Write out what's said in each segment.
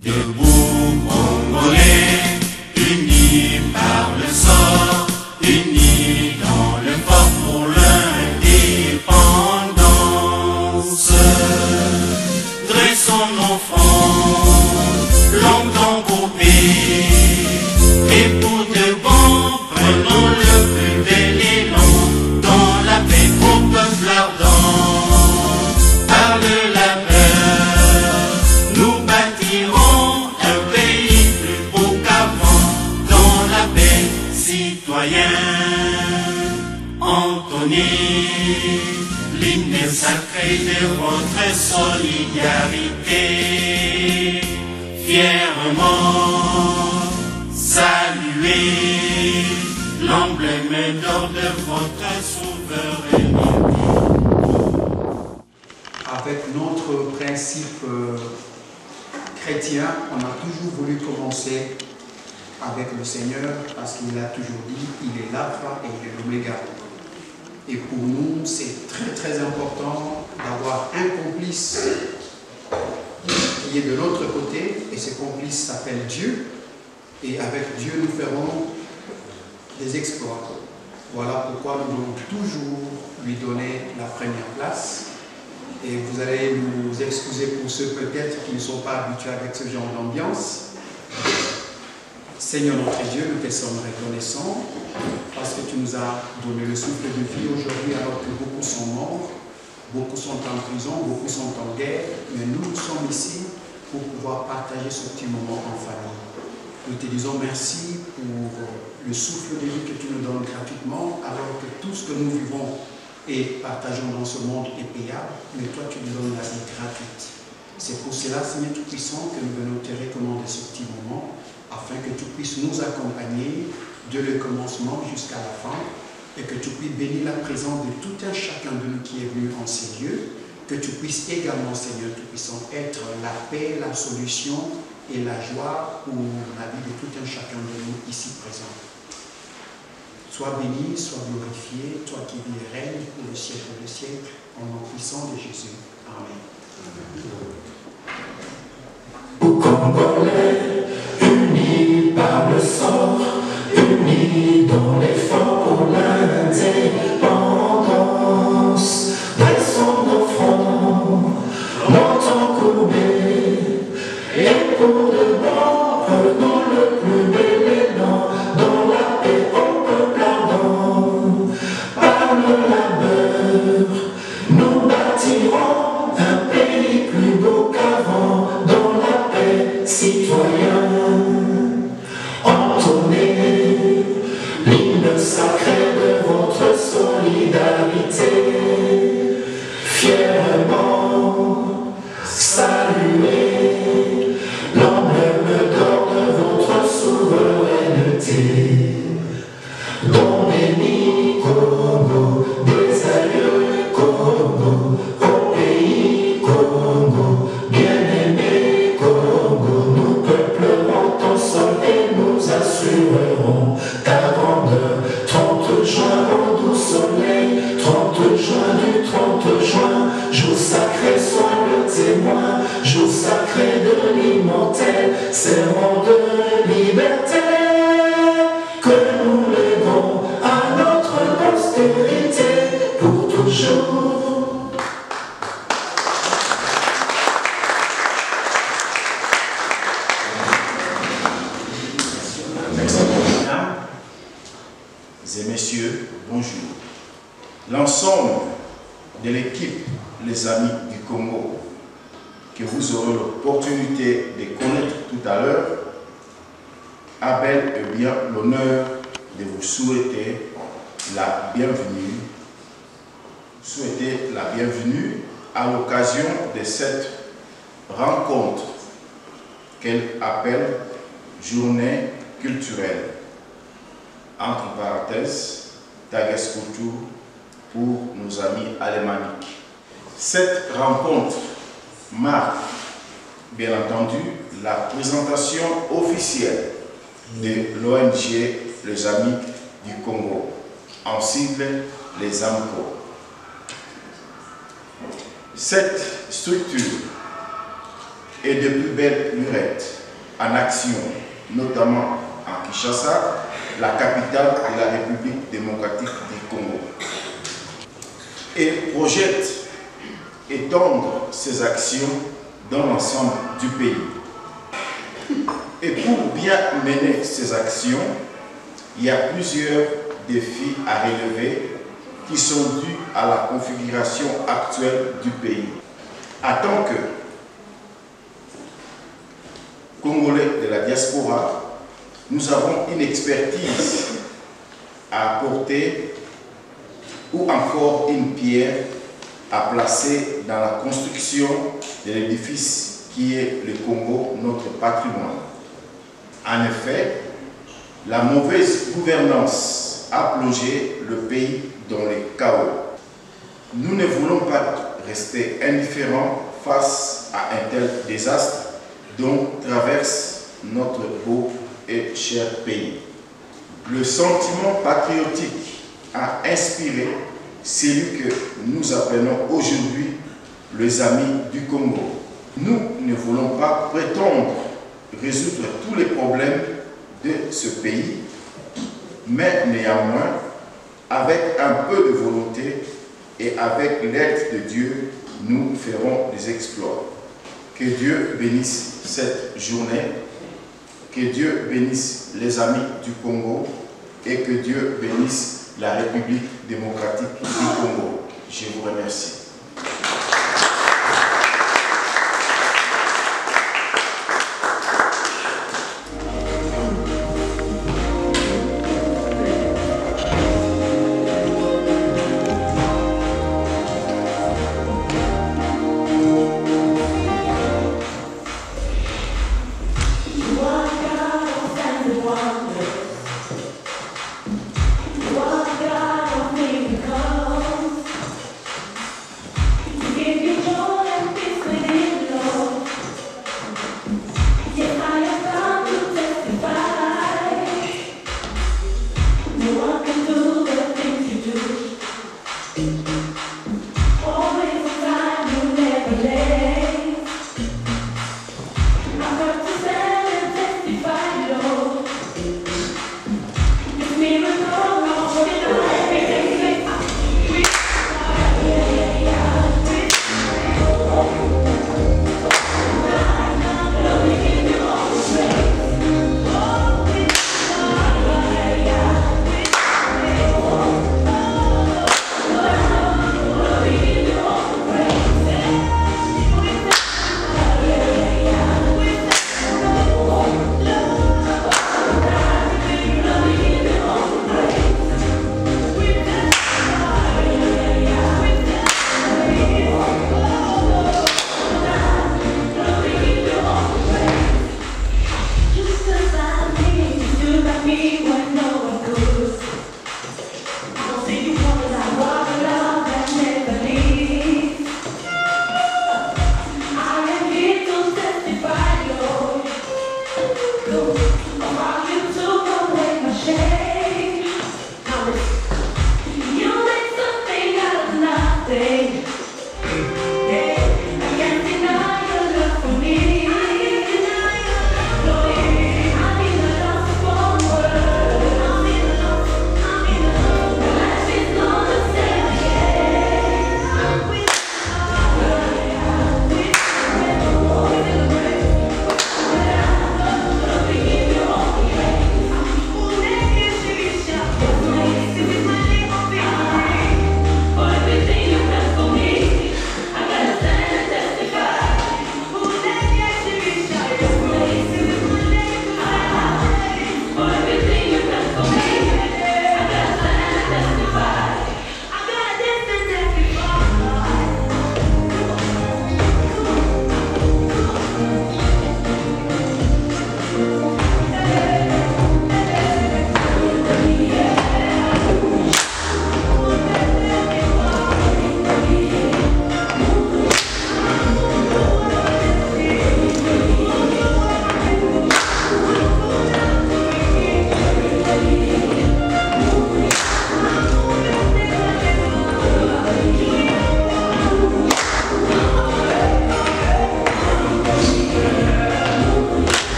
Debout, Congolais, unis par le sort, unis dans le fort pour l'indépendance. Dressons nos fronts, longtemps groupés, et pour de bon, prenons le plus bel élan, dans la paix au peuple ardent. Par le labeur, nous bâtirons un pays plus beau qu'avant, dans la paix, citoyens. Entonnez l'hymne sacré de votre solidarité, fièrement saluez l'emblème d'or de votre souveraineté. Avec notre principe chrétien, on a toujours voulu commencer avec le Seigneur parce qu'il a toujours dit, il est l'alpha et il est l'oméga. Et pour nous, c'est très très important d'avoir un complice qui est de l'autre côté, et ce complice s'appelle Dieu, et avec Dieu nous ferons des exploits. Voilà pourquoi nous devons toujours lui donner la première place. Et vous allez nous excuser pour ceux peut-être qui ne sont pas habitués avec ce genre d'ambiance. Seigneur notre Dieu, nous te sommes reconnaissants parce que tu nous as donné le souffle de vie aujourd'hui alors que beaucoup sont morts, beaucoup sont en prison, beaucoup sont en guerre, mais nous sommes ici pour pouvoir partager ce petit moment en famille. Nous te disons merci pour le souffle de vie que tu nous donnes gratuitement alors que tout ce que nous vivons et partageons dans ce monde est payable, mais toi tu nous donnes la vie gratuite. C'est pour cela, Seigneur Tout-Puissant, que nous venons te recommander ce petit moment, afin que tu puisses nous accompagner de le commencement jusqu'à la fin, et que tu puisses bénir la présence de tout un chacun de nous qui est venu en ces lieux, que tu puisses également, Seigneur Tout-Puissant, être la paix, la solution et la joie pour la vie de tout un chacun de nous ici présents. Sois béni, sois glorifié, toi qui vis et règnes pour le siècle des siècles, au nom puissant de Jésus. Amen. Congolais, unis par le sang, unis dans l'effort pour l'indépendance, dressons nos fronts, longtemps courbés, et pour de bon, prenons le plus bel élan, dans la paix au peuple ardent. Par le labeur, nous bâtirons un pays plus beau qu'avant, dans la paix, citoyens. Entonnez l'hymne sacré de votre solidarité, fièrement saluez l'emblème d'or de votre souveraineté. Don béni Congo, des aïeux Congo, au pays Congo, bien-aimé Congo, nous peuplerons ton sol et nous assurerons ta grandeur. 30 juin au doux soleil, 30 juin du 30 juin, jour sacré, sois le témoin, jour sacré de l'immortel, serment de liberté, que nous léguons à notre postérité pour toujours. Mesdames et messieurs, bonjour. L'ensemble de l'équipe Les Amis du Congo, que vous aurez l'opportunité de connaître tout à l'heure, a bel et bien l'honneur de vous souhaiter la bienvenue. À l'occasion de cette rencontre qu'elle appelle Journée culturelle, entre parenthèses, Tageskultur pour nos amis alémaniques. Cette rencontre marque, bien entendu, la présentation officielle de l'ONG Les Amis du Congo, en sigle les AMCO. Cette structure et de plus belles lurettes en action, notamment à Kinshasa, la capitale de la République démocratique du Congo. Et projette étendre ses actions dans l'ensemble du pays. Et pour bien mener ces actions, il y a plusieurs défis à relever qui sont dus à la configuration actuelle du pays. En tant que Congolais de la diaspora, nous avons une expertise à apporter ou encore une pierre à placer dans la construction de l'édifice qui est le Congo, notre patrimoine. En effet, la mauvaise gouvernance a plongé le pays dans le chaos. Nous ne voulons pas rester indifférents face à un tel désastre dont traverse notre beau et cher pays. Le sentiment patriotique a inspiré celui que nous appelons aujourd'hui les Amis du Congo. Nous ne voulons pas prétendre résoudre tous les problèmes de ce pays, mais néanmoins, avec un peu de volonté et avec l'aide de Dieu, nous ferons des exploits. Que Dieu bénisse cette journée, que Dieu bénisse les amis du Congo et que Dieu bénisse la République démocratique du Congo. Je vous remercie.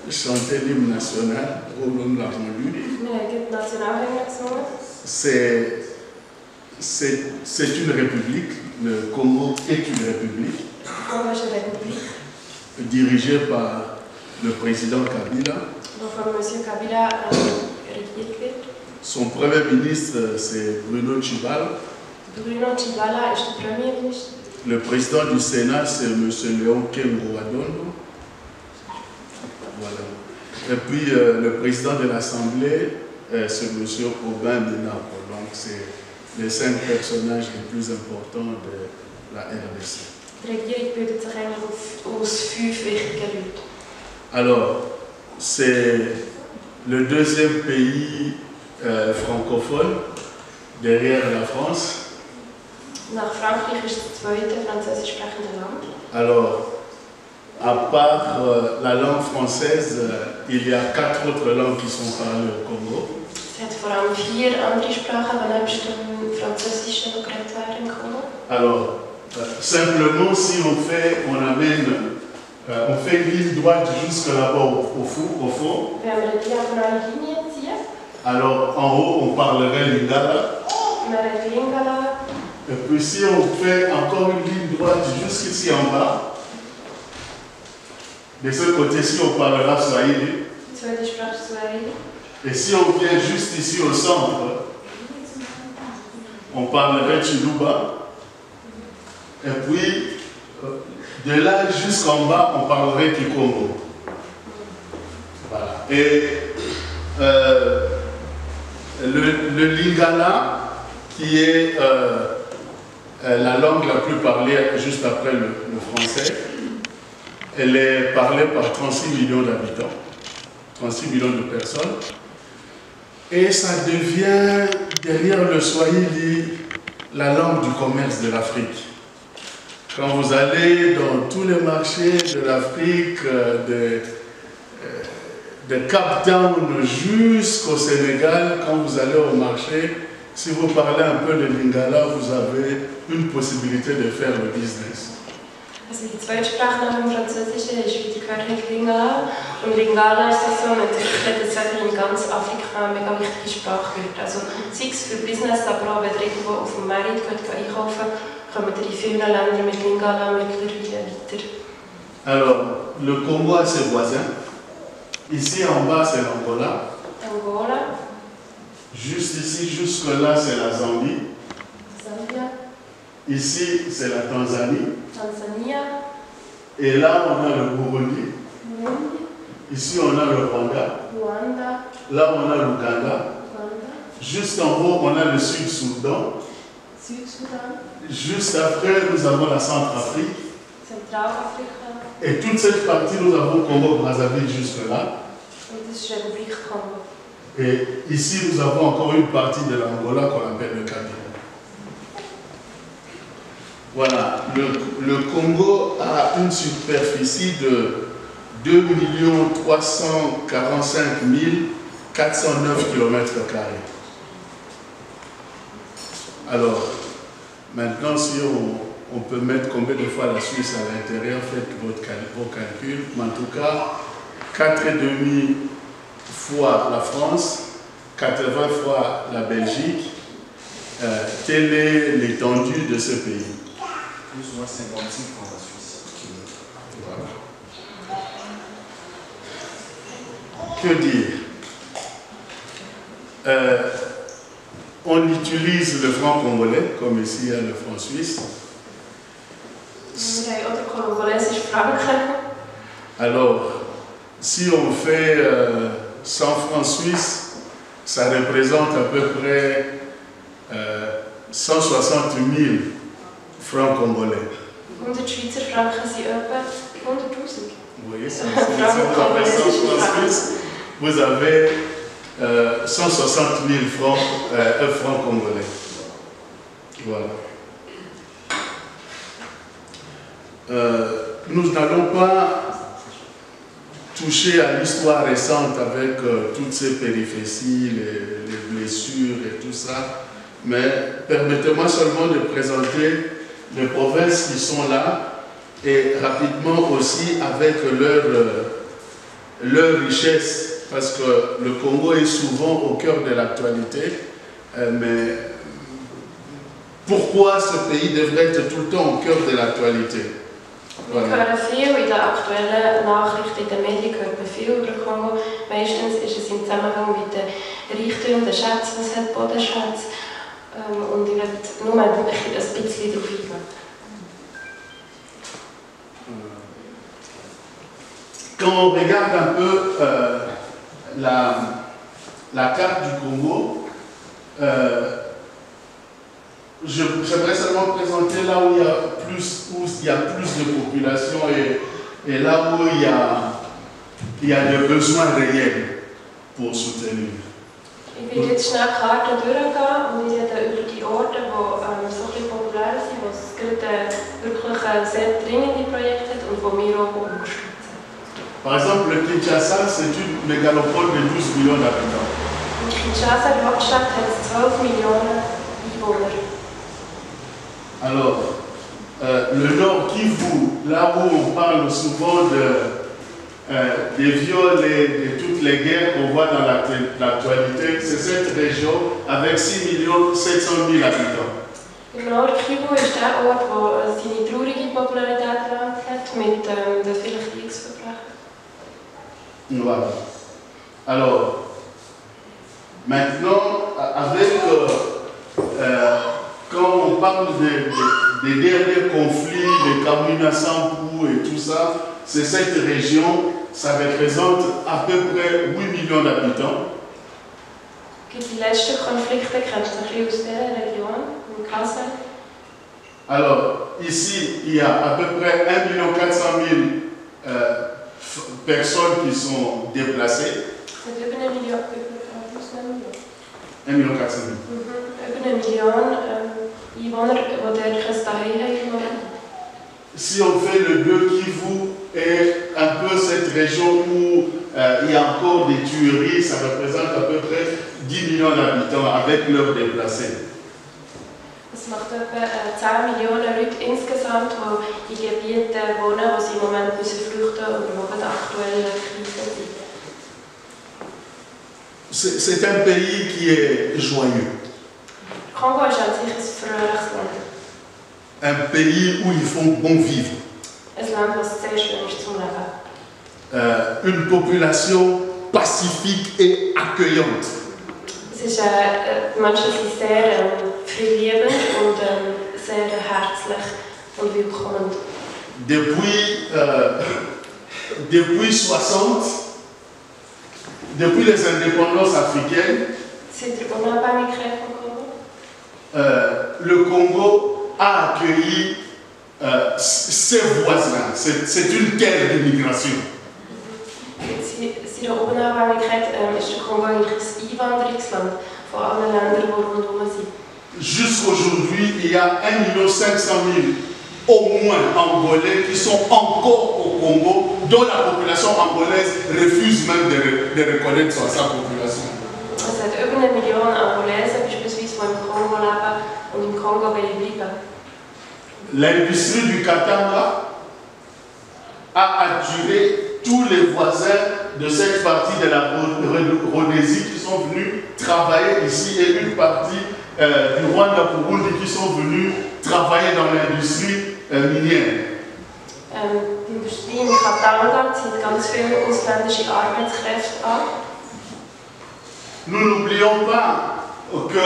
chanté l'hymne national, où nous l'avons lu. Wir haben die Nationalhymne gesungen. C'est une république, le Congo est une république, Kongo ist eine Republik, dirigée par le président Kabila. die von Monsieur Kabila regiert wird. Son premier ministre, c'est Bruno Tshibala. Bruno Tshibala ist der Premierminister. Le président du Sénat, c'est M. Léon Kengo Adondo. Voilà. Et puis le président de l'Assemblée, c'est M. Aubin Minapo. Donc c'est les 5 personnages les plus importants de la RDC. Die Regierung bildet sich eigentlich aus 5 wichtigen Leuten. Alors, c'est le deuxième pays francophone derrière la France. Nach Frankreich ist das zweite französisch sprechende Land. Alors, à part la langue française, il y a 4 autres langues qui sont parlées au Congo. Es hat vor allem 4 andere Sprachen, die nebst dem Französischen noch geredet werden im Kongo. Alors, simplement, si on fait une ligne droite jusque là-bas au fond, Wenn wir eine diagonale Linie ziehen, alors en haut, on parlerait lingala. wir haben Lingala, Et puis si on fait encore une ligne droite jusqu'ici en bas, de ce côté-ci, on parlera Swahili. die zweite Sprache Swahili. Et si on vient juste ici au centre, on parlerait Chiluba. Et puis, de là jusqu'en bas, on parlerait Kikongo. Voilà. Et le lingala, qui est la langue la plus parlée juste après le français, elle est parlée par 36 millions d'habitants, 36 millions de personnes. Et ça devient, derrière le Swahili, la langue du commerce de l'Afrique. Quand vous allez dans tous les marchés de l'Afrique, de Cap Town jusqu'au Sénégal, quand vous allez au marché, si vous parlez un peu de lingala, vous avez une possibilité de faire le business. Also die zweite Sprache nach dem Französischen ist, wie die gehört haben, Lingala. Und Lingala ist das so eine Entwicklung, dass es in ganz Afrika eine mega wichtige Sprache wird. Also sei es für Business, aber auch wenn ihr irgendwo auf dem Markt einkaufen, kommen ihr in vielen Ländern mit Lingala mittlerweile weiter. Alors, le Congo a ses voisins. Ici en bas, c'est l'Angola. Angola. Juste ici, jusque là, c'est la Zambie. Zambia. Ici, c'est la Tanzanie. Tansania. Et là, on a le Burundi. Burundi. Ici, on a le Rwanda. Rwanda. Là, on a l'Ouganda. Uganda. Juste en haut, on a le Sud-Soudan. Südsudan. Juste après, nous avons la Centrafrique. Zentralafrika. Et toute cette partie, nous avons Congo-Brazzaville jusque-là. Und das ist Republik Kongo. Et ici, nous avons encore une partie de l'Angola qu'on appelle le Kabila. Voilà, le Congo a une superficie de 2 345 409 km². Alors, maintenant, si on peut mettre combien de fois la Suisse à l'intérieur, faites vos calculs. Mais en tout cas, 4,5 fois la France, 80 fois la Belgique. Telle est l'étendue de ce pays. Plus ou moins 56 pour la Suisse. Voilà. Que dire? On utilise le franc congolais, comme ici il y a le franc suisse. Wir haben auch den kongolesischen Franken. Alors, si on fait 100 francs suisses, ça représente à peu près 160 000 francs congolais. 100 Schweizer Franken sind etwa 100'000. Vous voyez, si vous avez 100 francs suisses, vous avez 160 000 francs congolais. Voilà. Nous n'allons pas toucher à l'histoire récente avec toutes ces péripéties, les blessures et tout ça, mais permettez-moi seulement de présenter les provinces qui sont là et rapidement aussi avec leur richesse, parce que le Congo est souvent au cœur de l'actualité, mais pourquoi ce pays devrait être tout le temps au cœur de l'actualité? Wir hören viel in den aktuellen Nachrichten, in den Medien hört man viel über Kongo. Meistens ist es im Zusammenhang mit den Reichtümern, den Schätzen, was hat Bodenschätze. Und ich werde nur ein bisschen darauf eingehen. Quand on regarde un peu la carte du Congo, j'aimerais seulement présenter là où il y a plus de population et là où il y a des besoins réels pour soutenir. Ich werde jetzt schnell die Karte durchgehen und ich rede über die Orte, die so ein bisschen populär sind, wo es gerade wirklich sehr dringende Projekte hat und die wir auch unterstützen. Par exemple, le Kinshasa, c'est une mégalopole de 12 millions d'habitants. Kinshasa, die Hauptstadt, hat 12 Millionen Einwohner. Alors, le Nord Kivu, là où on parle souvent des viols et de toutes les guerres qu'on voit dans l'actualité, c'est cette région avec 6 700 000 habitants. Im Nord-Kivu ist der Ort, der seine traurige Popularität erlangt hat, mit den vielen Kriegsverbrechen. Voilà. Alors, maintenant, avec quand on parle des derniers conflits, des Kamina Sampu et tout ça, c'est cette région, ça représente à peu près 8 millions d'habitants. Die letzten Konflikte kennst du ein bisschen aus dieser Region, im Kassel. Alors, ici, il y a à peu près 1 400 000 personnes qui sont déplacées. C'est über 1 Million. 1 400 000. Über 1 Million Einwohner, die dort kein Zuhause haben. Si on fait le Deux Kivu et un peu cette région où il y a encore des tueries, ça représente à peu près 10 millions d'habitants avec leurs déplacés. Es macht etwa 10 Millionen Leute insgesamt, die in Gebieten wohnen, wo sie im Moment flüchten müssen oder wo die aktuelle Krise sind. C'est un pays qui est joyeux. Kongo ist an sich ein fröhliches Land. Un pays où ils font bon vivre. Ein Land, das sehr schön ist zum Leben. Une population pacifique et accueillante. Es ist, die Menschen sind sehr friedliebend und sehr herzlich und willkommend. Depuis les indépendances africaines, Seit der Unabhängigkeit vom Kongo, le Congo a accueilli ses voisins. C'est une terre d'immigration. Seit der Unabhängigkeit ist der Kongo eigentlich ein Einwanderungsland von allen Ländern, die rundherum sind. Jusqu'aujourd'hui, il y a 1 500 000 au moins Angolais qui sont encore au Congo, dont la population angolaise refuse même de reconnaître sa population. Es hat über 1 Million Angolesen beispielsweise, die im Kongo leben und im Kongo bleiben. L'industrie du Katanga a attiré tous les voisins de cette partie de la Rhodésie qui sont venus travailler ici et une partie du Rwanda Burundi qui sont venus travailler dans l'industrie minière. Die Industrie in Katanga zieht ganz viele ausländische Arbeitskräfte an. Nous n'oublions pas que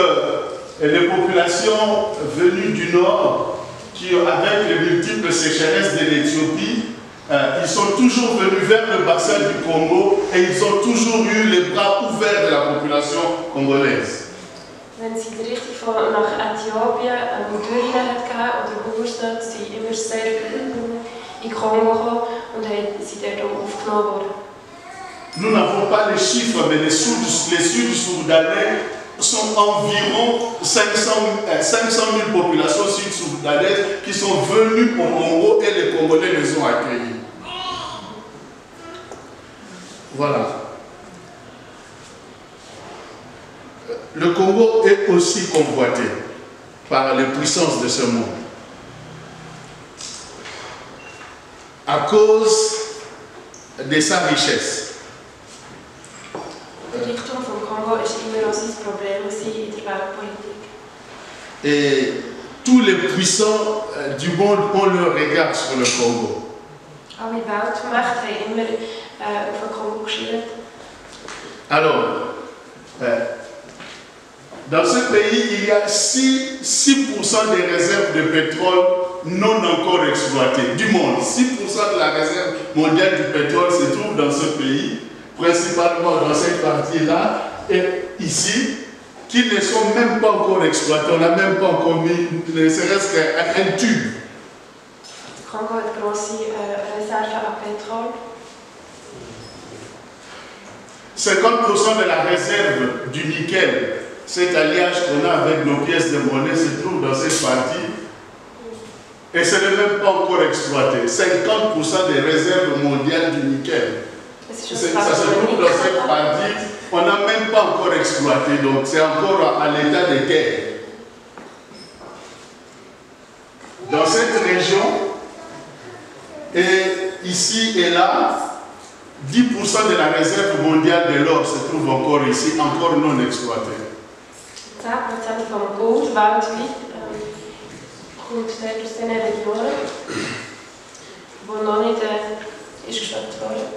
les populations venues du Nord, qui avec les multiples sécheresses de l'Éthiopie, ils sont toujours venus vers le bassin du Congo et ils ont toujours eu les bras ouverts de la population congolaise. Wenn sie die Richtung nach Äthiopien Dürren hat gegeben oder Hungersnot, sind immer sehr viele in Kongo gekommen und sind dort auch aufgenommen worden. Nous n'avons pas les chiffres, mais les Sud-Soudanais sont environ 500 000 populations sud-soudanaises qui sont venues au Congo et les Congolais les ont accueillis. Voilà. Le Congo est aussi convoité par les puissances de ce monde. À cause de sa richesse. der Weltpolitik. Et tous les puissants du monde ont leur regard sur le Congo. Alle Weltmächte haben immer auf den Kongo geschaut. Alors, dans ce pays, il y a 6% des réserves de pétrole non encore exploitées du monde. 6% de la réserve mondiale du pétrole se trouve dans ce pays, principalement dans cette partie-là, et ici, qui ne sont même pas encore exploités. On n'a même pas encore mis, ne serait-ce qu'un tube. Le Kongo hat grosse Reserven an Petrol. 50% de la réserve du nickel, cet alliage qu'on a avec nos pièces de monnaie, se trouve dans cette partie. Et ce n'est même pas encore exploité. 50% des réserves mondiales du nickel. Ça se trouve dans cette partie. On n'a même pas encore exploité, donc c'est encore à l'état de guerre. Dans cette région, et ici et là, 10% de la réserve mondiale de l'or se trouve encore ici, encore non exploité. 10% vom Gold weltweit kommt dort aus diesen Regionen, die noch nicht ist geschöpft worden.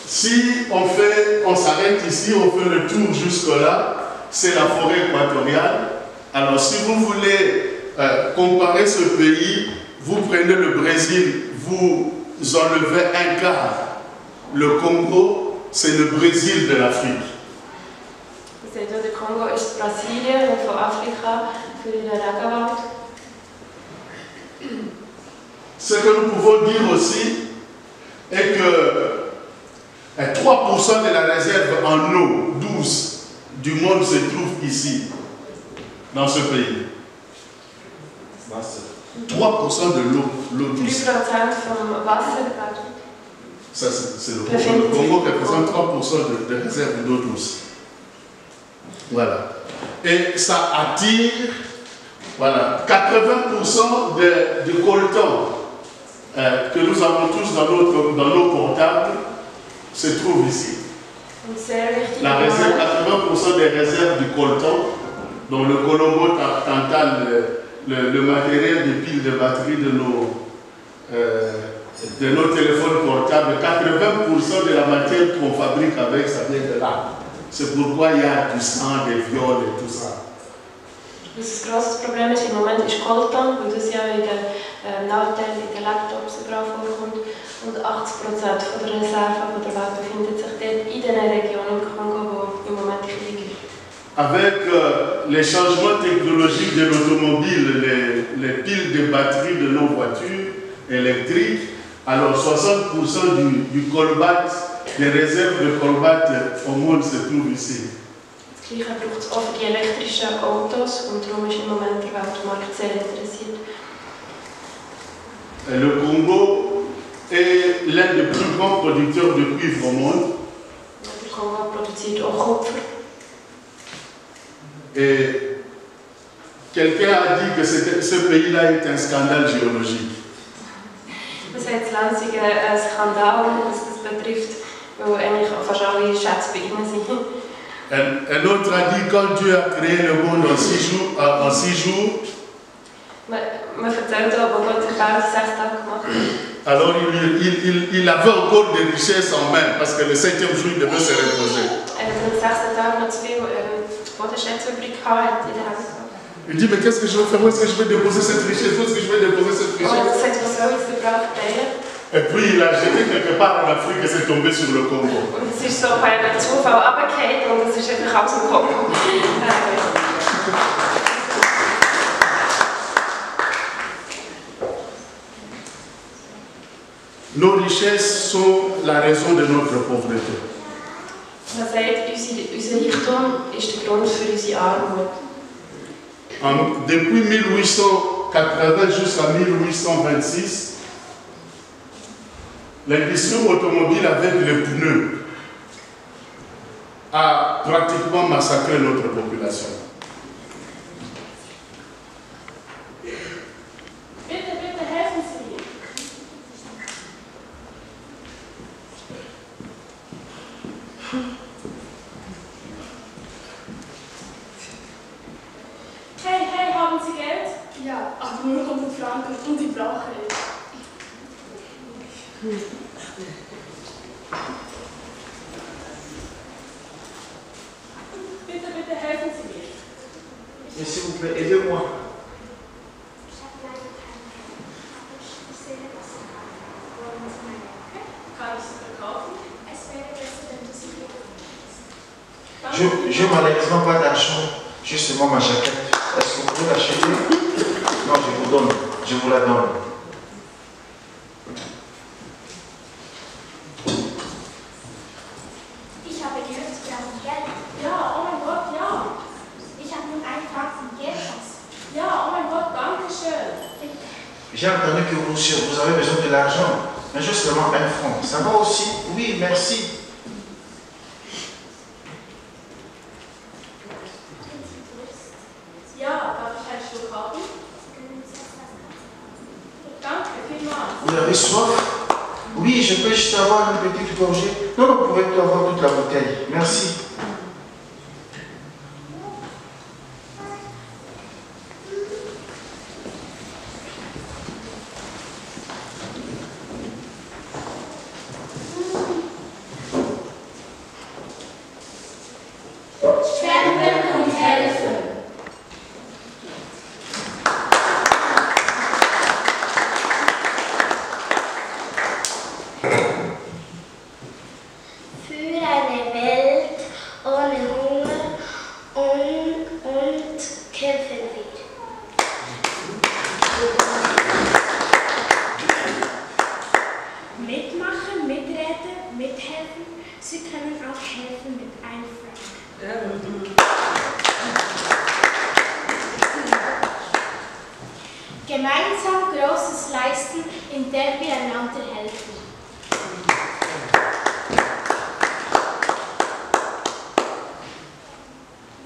Si on s'arrête ici, on fait le tour jusque-là, c'est la forêt équatoriale. Alors si vous voulez comparer ce pays, vous prenez le Brésil, vous enlevez un quart. Le Congo, c'est le Brésil de l'Afrique. Der Kongo ist Brasilien und von Afrika für den Regenwald. Ce que nous pouvons dire aussi est que 3% de la réserve en eau douce du monde se trouve ici, dans ce pays. 3% de l'eau douce. 3% vom Wasser. Ça, c'est le Congo qui représente 3% de réserve d'eau douce. Voilà. Et ça attire, voilà, 80% du coltan que nous avons tous dans nos portables se trouve ici. La réserve, 80% des réserves du coltan, dont le Colombo Tantal, le matériel de piles de batterie de nos téléphones portables, 80% de la matière qu'on fabrique avec, ça vient de là. C'est pourquoi il y a du sang, des viols et tout ça. Das grosses Problem ist im Moment ist Coltan, weil das ja in den Nahteilen, in den Laptops überall vorkommt. Und 80% der Reserven der Welt befindet sich dort in den Regionen im Kongo, wo im Moment Krieg ist. Avec les changements technologiques de l'automobile, les piles de batterie de nos voitures électriques, alors 60% du colbate, des réserves de colbate au monde se trouvent ici. Das Gleiche braucht es auch für die elektrischen Autos und darum ist im Moment der Weltmarkt sehr interessiert. Le Congo est l'un des plus grands producteurs de cuivre au monde. Der Kongo produziert auch Kupfer. Et quelqu'un a dit que ce pays-là est un scandale géologique. Das hat Lansing einen Skandal, was das betrifft, weil eigentlich fast alle Schätze bei ihnen sind. Un autre a dit quand Dieu a créé le monde en 6 jours, man erzählt auch, wo Gott die Welt in 6 Tagen gemacht hat. alors il avait encore des richesses en main parce que le 7e jour il devait se reposer. Hat am 6. Tag noch zu viel Bodenschätze übrig gehabt in der Hand. Il dit mais qu'est-ce que je vais faire? Où est-ce que je vais déposer cette richesse? Où est-ce que je vais déposer cette Und er hat richesse? gesagt, was soll ich überall verteilen? Et puis il a jeté quelque part en Afrique et c'est tombé sur le Congo. Und es ist so bei einem Zufall runtergefallen und es ist einfach aus dem Kongo. Nos richesses sont la raison de notre pauvreté. Man sagt, unser Reichtum ist der Grund für unsere Armut. Depuis 1880 jusqu'à 1826, l'industrie automobile avec les pneus a pratiquement massacré notre population. Bitte helfen Sie mir. nur 100 Franken und ich brauche es. Bitte, bitte helfen Sie mir. Mais s'il vous plaît, aidez-moi. Kann ich sie verkaufen? J'ai malheureusement pas d'argent, justement ma jaquette. Est-ce que vous pouvez l'acheter? Non, je vous donne, je vous la donne. Ich habe gehört, Sie brauchen Geld. Ja, oh mein Gott, ja. Ich habe nur einen Franken Geld. Ja, oh mein Gott, danke schön. J'ai entendu que vous avez besoin de l'argent, mais justement un franc. Ça va aussi? Oui, merci. Ja, darf ich einen Schluck haben? Danke, vielmals. Vous avez soif? Oui, je peux juste avoir une petite gorgée. Non, vous pouvez tout avoir toute la bouteille. Merci. Spenden und helfen. Für eine Welt ohne Hunger und kämpfen wir. Mitmachen, mitreden, mithelfen. Sie können auch helfen mit einem Franken. Gemeinsam Großes leisten, indem wir einander helfen.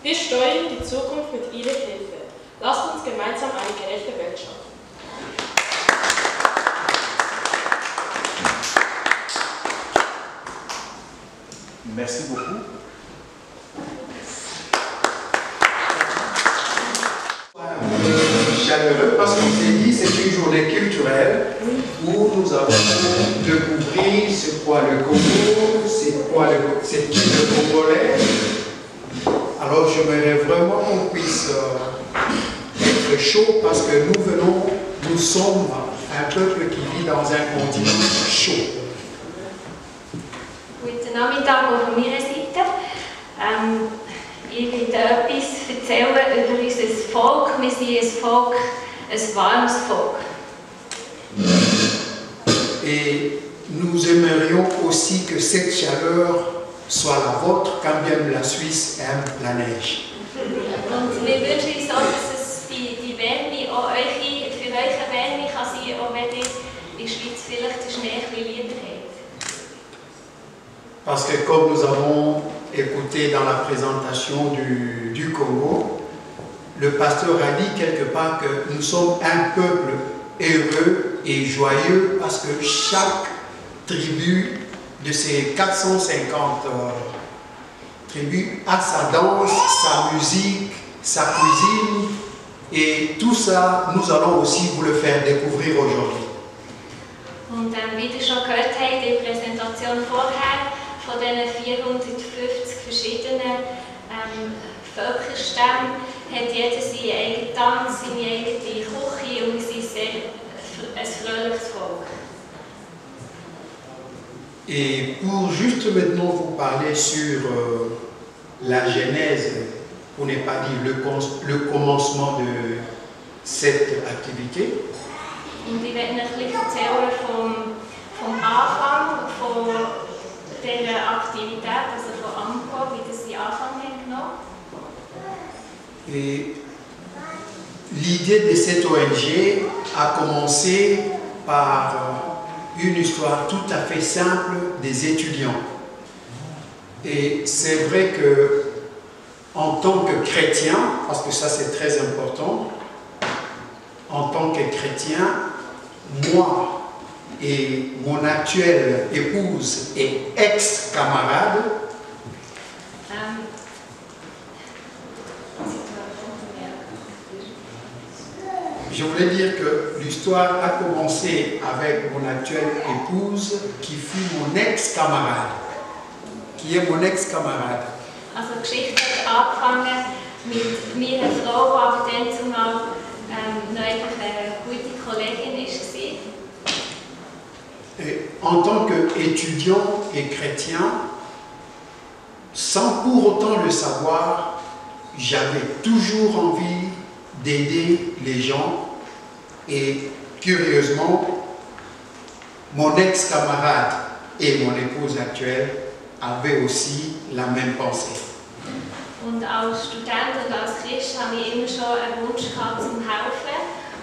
Wir steuern die Zukunft mit Ihrer Hilfe. Lasst uns gemeinsam eine gerechte Welt schaffen. Merci beaucoup. Chaleureux parce qu'on s'est dit c'est une journée culturelle où nous allons découvrir c'est quoi le Congo, c'est qui le Congolais. Alors j'aimerais vraiment qu'on puisse être chaud parce que nous sommes un peuple qui vit dans un continent chaud. Guten Nachmittag auch von meiner Seite. Ich werde etwas erzählen über unser Volk. Wir sind ein Volk, ein warmes Volk. Et nous aimerions aussi que cette chaleur soit la vôtre, quand bien la Suisse aime la neige. Und wir wünschen uns auch, dass es die Wärme auch für euch eine Wärme kann sein, auch wenn ihr in der Schweiz vielleicht den Schnee ein bisschen lieber habt. Parce que comme nous avons écouté dans la présentation du Congo, le pasteur a dit quelque part que nous sommes un peuple heureux et joyeux parce que chaque tribu de ces 450 tribus a sa danse, sa musique, sa cuisine et tout ça, nous allons aussi vous le faire découvrir aujourd'hui. Und wie ihr schon gehört habt in der Präsentation vorher, von diesen 450 verschiedenen Völkerstämmen hat jeder seinen eigenen Tanz, seine eigene Küche und wir sind ein fröhliches Volk. Et pour juste maintenant vous parler sur la genèse, pour ne pas dire le commencement de cette activité. Und ich werde euch ein bisschen erzählen vom Anfang von dieser Aktivität, also von AMCO, wie das die Anfang hat genommen. Et l'idée de cette ONG a commencé par une histoire tout à fait simple des étudiants. Et c'est vrai que en tant que chrétien, parce que ça c'est très important, en tant que chrétien, moi et mon actuelle épouse et ex-camarade, je voulais dire que l'histoire a commencé avec mon actuelle épouse qui fut mon ex-camarade, qui est mon ex-camarade. Also die Geschichte hat angefangen mit meiner Frau, die aber dann zumal noch einfach eine gute Kollegin war. Et en tant qu'étudiant et chrétien, sans pour autant le savoir, j'avais toujours envie d'aider les gens et curieusement, mon ex-camarade et mon épouse actuelle avaient aussi la même pensée. Und als Student und als Christ hatte ich immer schon einen Wunsch gehabt, zum Helfen.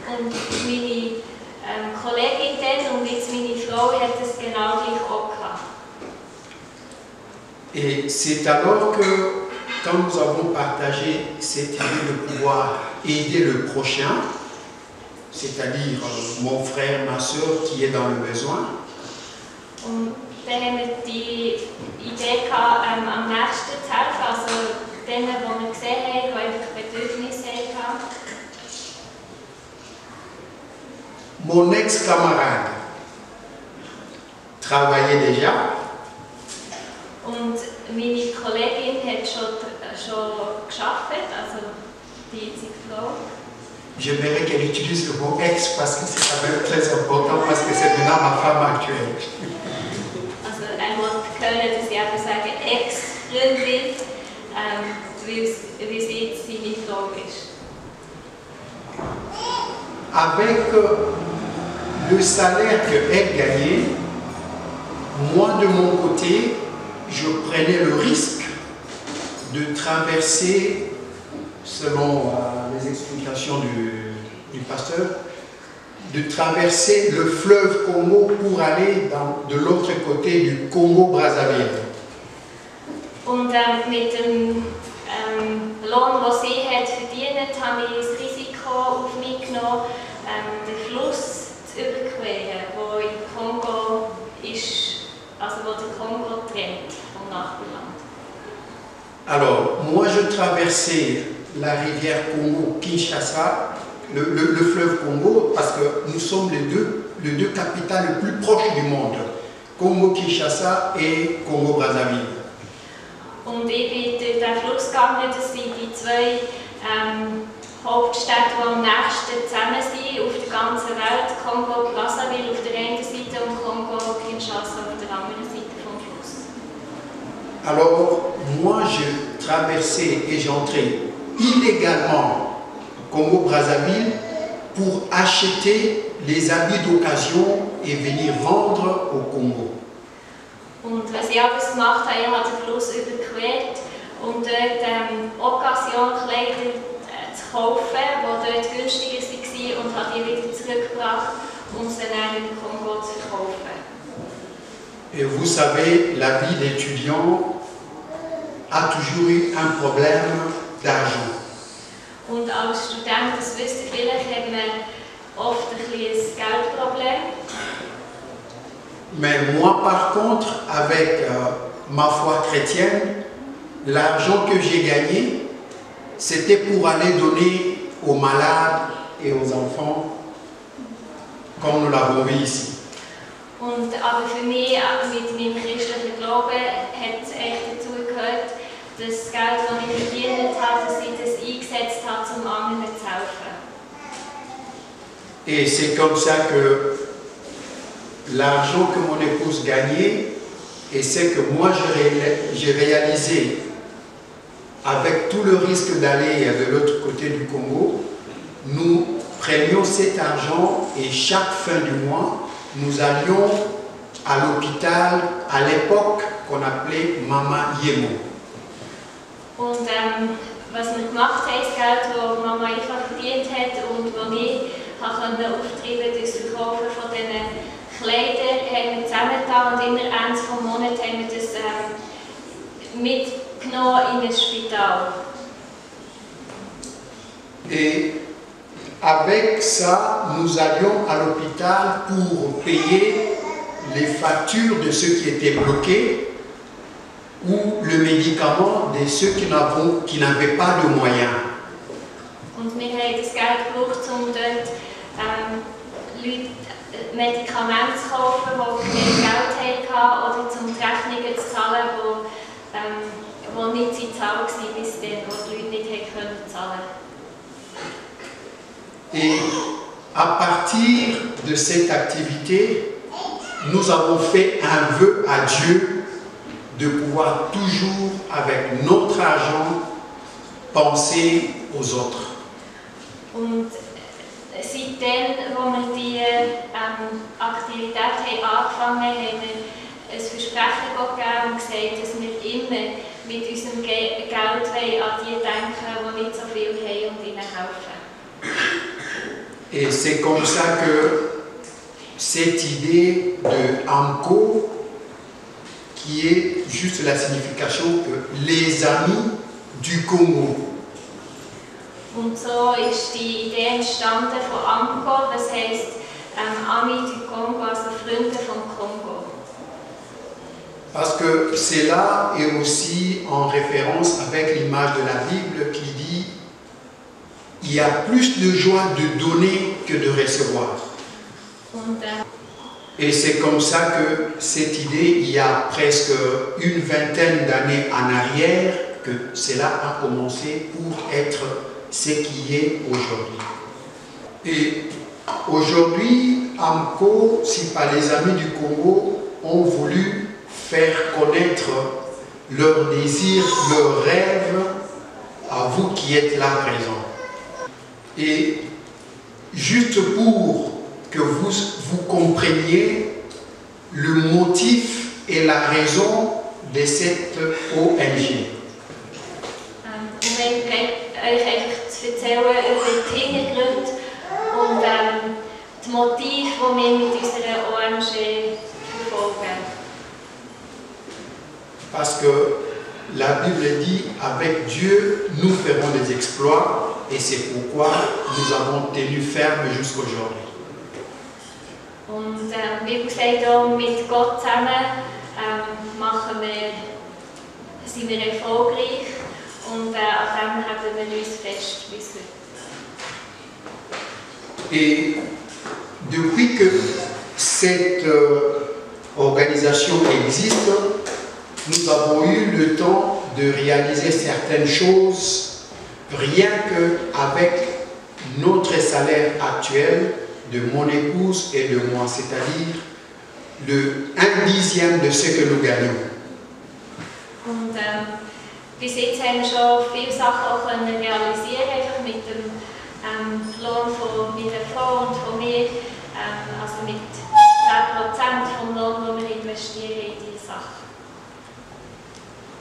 Und meine Kollegin dann und jetzt meine Frau hat es genau gleich auch gehabt. Et c'est alors que, quand nous avons partagé cette idée de pouvoir aider le prochain, c'est-à-dire mon frère, ma soeur qui est dans le besoin, und dann haben wir die Idee gehabt, am nächsten zu helfen, also denen, die wir gesehen haben, die einfach Bedürfnisse hatten. mon ex-camarade travaillait déjà. Und meine Kollegin hat schon gearbeitet, also die Frau. J'aimerais qu'elle utilise le mot ex parce que c'est quand même très important parce que c'est maintenant ma femme actuelle. Also wollte können, dass ich eben sage Ex-Freundin, weil sie jetzt seine Frau ist. Avec le salaire qu'elle gagnait, moi de mon côté, je prenais le risque de traverser, selon les explications du pasteur, de traverser le fleuve Congo pour aller de l'autre côté du Congo-Brazzaville. Und mit dem Lohn, den sie hat verdient, habe ich das Risiko auf mich genommen, den Fluss zu überqueren, wo in Kongo ist, also wo der Kongo trennt vom Nachbarland. Alors, moi je traversais la rivière Congo-Kinshasa, le fleuve Congo, parce que nous sommes les deux capitales les plus proches du monde, Congo-Kinshasa et Congo-Brazzaville. Und ich bin durch den Fluss gegangen, das sind die zwei Hauptstädte, die am nächsten zusammen sind auf der ganzen Welt. Kongo-Brazzaville auf der einen Seite und Kongo-Kinshasa auf der anderen Seite vom Fluss. Alors, moi je traversais et j'entrais illégalement Congo-Brazzaville pour acheter les habits d'occasion et venir vendre au Congo. Und was ich alles gemacht habe, ich habe den Fluss überquert, um dort Occasion-Kleider zu kaufen, die dort günstiger waren, und habe die wieder zurückgebracht, um sie dann im Kongo zu verkaufen. Et vous savez, la vie d'étudiant a toujours eu un problème d'argent. Und als Student, das wisst ihr vielleicht, hat man oft ein Geldproblem. Mais moi, par contre, avec ma foi chrétienne, l'argent que j'ai gagné, c'était pour aller donner aux malades et aux enfants, comme nous l'avons vu ici. Und aber für mich, mit meinem christlichen Glauben, hat es echt dazu gehört, dass das Geld, das ich verdient habe, dass ich das eingesetzt habe, um anderen zu helfen. Et c'est comme ça que l'argent que mon épouse gagnait et ce que moi j'ai réalisé avec tout le risque d'aller de l'autre côté du Congo, nous prenions cet argent et chaque fin du mois, nous allions à l'hôpital à l'époque qu'on appelait Mama Yemo. Und was wir gemacht haben, das Geld, das Mama einfach verdient hat und das ich auftreiben durch das Verkaufen von diesen Kleidern, haben wir zusammengetan und immer Ende des Monats haben wir das mitgenommen in ein Spital. Et avec ça, nous allions à l'hôpital pour payer les factures de ceux qui étaient bloqués ou le médicament de ceux qui n'avaient pas de moyens. Und wir haben das Geld gebraucht, um dort Medikamente zu kaufen, die kein Geld hatten, oder zum Rechnungen zu zahlen, die nicht in Zahl waren bis dann, wo die Leute nicht zahlen konnten. Et à partir de cette activité, nous avons fait un vœu à Dieu de pouvoir toujours, avec notre argent, penser aux autres. Und seitdem, wo wir diese Aktivität angefangen haben, haben wir ein Versprechen gegeben und gesagt, dass wir immer mit unserem Geld an die denken, die nicht so viel haben und ihnen helfen. Et c'est comme ça que cette idée de AMCO, qui est juste la signification que les amis du Congo. Und so ist die Idee entstanden von AMCO, das heisst Amis du Congo, also Freunde vom Kongo. Parce que cela est aussi en référence avec l'image de la Bible qui dit il y a plus de joie de donner que de recevoir. Et c'est comme ça que cette idée, il y a presque une vingtaine d'années en arrière, que cela a commencé pour être ce qui est aujourd'hui. Et aujourd'hui, AMCO, si pas les amis du Congo, ont voulu faire connaître leurs désirs, leurs rêves à vous qui êtes là présents. Et juste pour que vous compreniez le motif et la raison de cette ONG. Um euch einfach zu erzählen über die Hintergründe und die Motive, die wir mit unserer ONG verfolgen. Parce que la Bible dit, avec Dieu, nous ferons des exploits, et c'est pourquoi nous avons tenu ferme jusqu'aujourd'hui. Und die Bibel sagt auch, mit Gott zusammen sind wir erfolgreich und an dem halten wir uns fest bis heute. Et depuis que cette organisation existe, nous avons eu le temps de réaliser certaines choses rien qu'avec notre salaire actuel de mon épouse et de moi, c'est-à-dire le 1/10 de ce que nous gagnons. Und bis jetzt haben wir schon viele Sachen auch realisieren, einfach mit dem Lohn von meiner Frau und von mir, also mit 10% vom Lohn, den wir investieren in diese Sachen.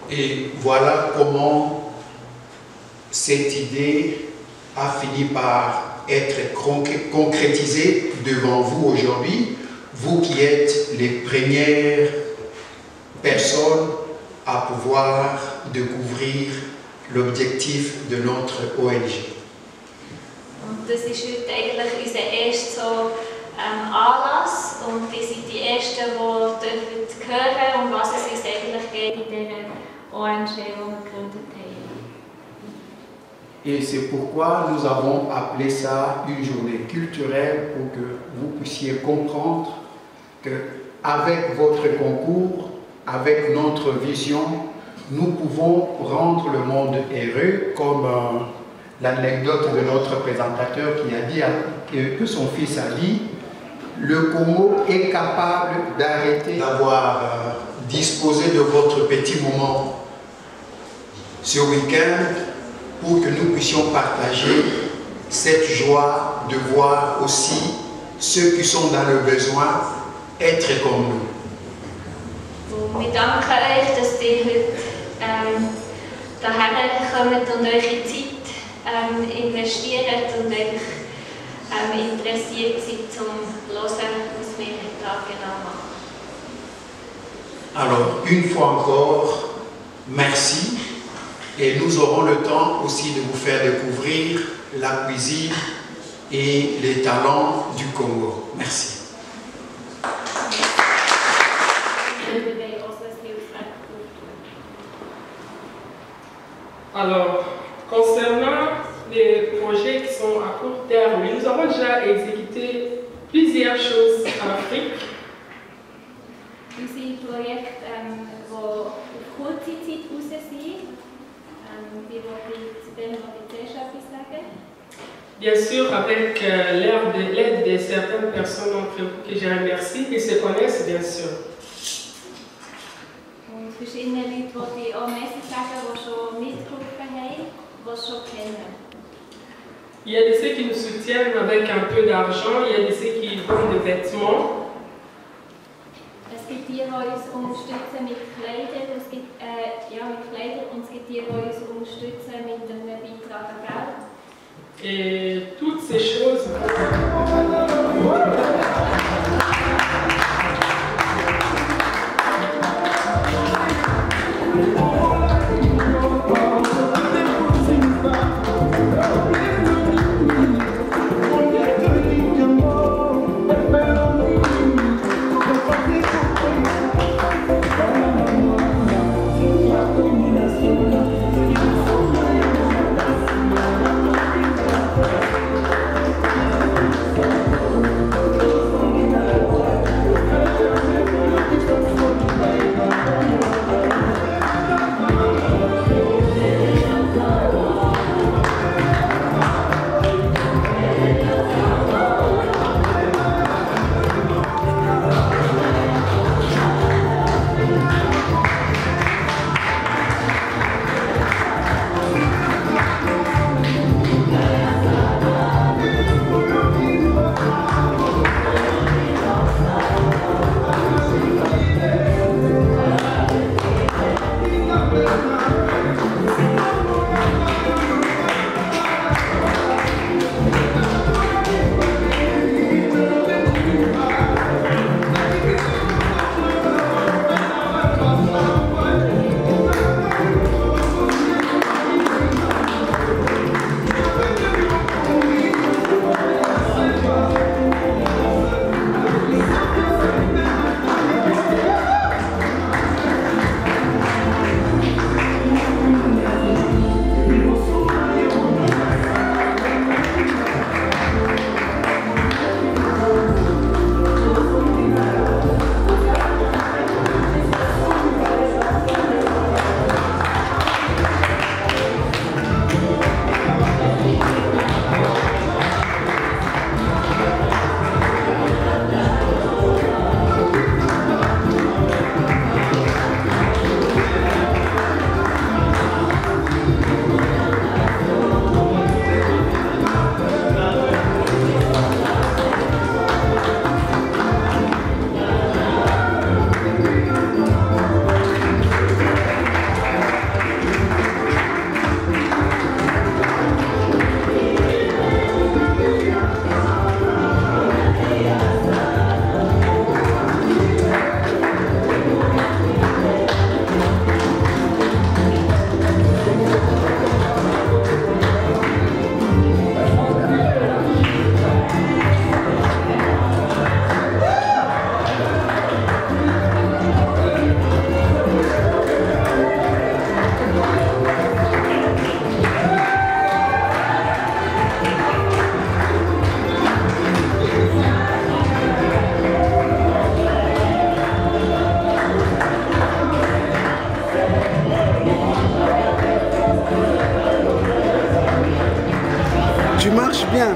Et voilà comment cette idée a fini par être concrétisée devant vous aujourd'hui, vous qui êtes les premières personnes à pouvoir découvrir l'objectif de notre ONG. Und das ist heute eigentlich unser erster Anlass und wir sind die Ersten, die hören, um was es uns eigentlich geht in dieser ONG, die wir gegründet haben. Et c'est pourquoi nous avons appelé ça une journée culturelle pour que vous puissiez comprendre qu'avec votre concours, avec notre vision, nous pouvons rendre le monde heureux, comme l'anecdote de notre présentateur qui a dit que son fils a dit, le Congo est capable d'arrêter d'avoir disposé de votre petit moment ce week-end pour que nous puissions partager cette joie de voir aussi ceux qui sont dans le besoin être comme nous. Wir danken euch, dass ihr heute hierher kommt und eure Zeit investiert und euch interessiert seid, um zu hören, was wir heute genau machen. Alors, une fois encore, merci. Et nous aurons le temps aussi de vous faire découvrir la cuisine et les talents du Congo. Merci. Alors, concernant les projets qui sont à court terme, nous avons déjà exécuté plusieurs choses en Afrique. Unsere Projekte, die auf kurze Zeit raus sind, die zu dem zuerst etwas sagen. Bien sûr, avec l'aide de certaines personnes d'entre vous que je remercie, qui se connaissent bien sûr. Und verschiedene Leute, die auch Merci sagen, die schon mitgeholfen haben, die es schon kennen. Il y a de ceux qui nous soutiennent avec un peu d'argent, il y a de ceux qui vendent des vêtements. Es gibt die uns unterstützen mit Kleidern, und es gibt die uns unterstützen mit einem Beitrag an Geld. Et toutes ces choses. Tu marches bien.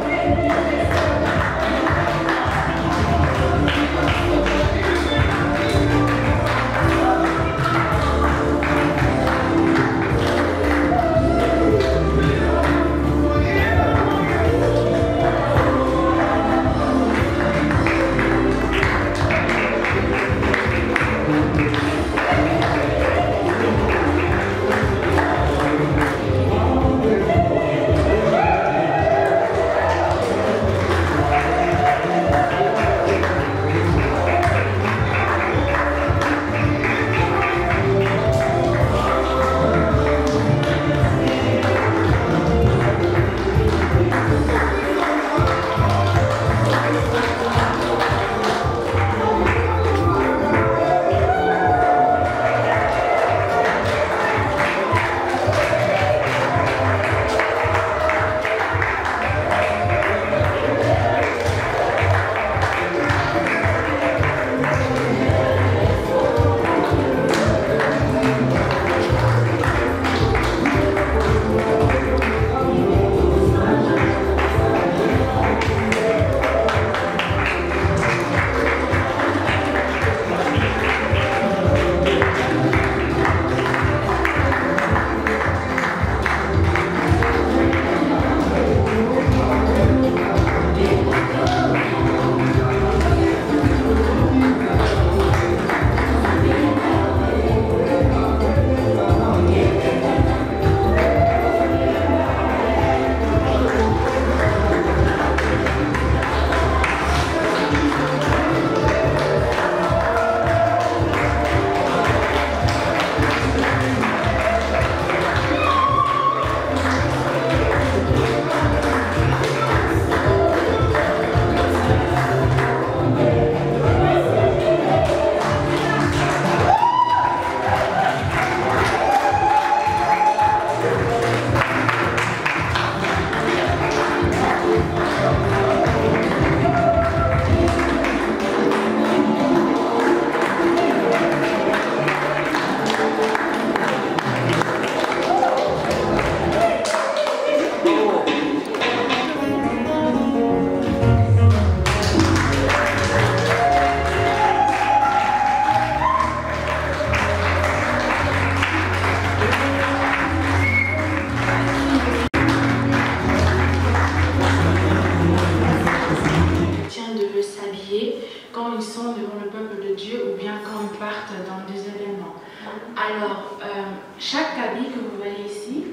chaque habit que vous voyez ici,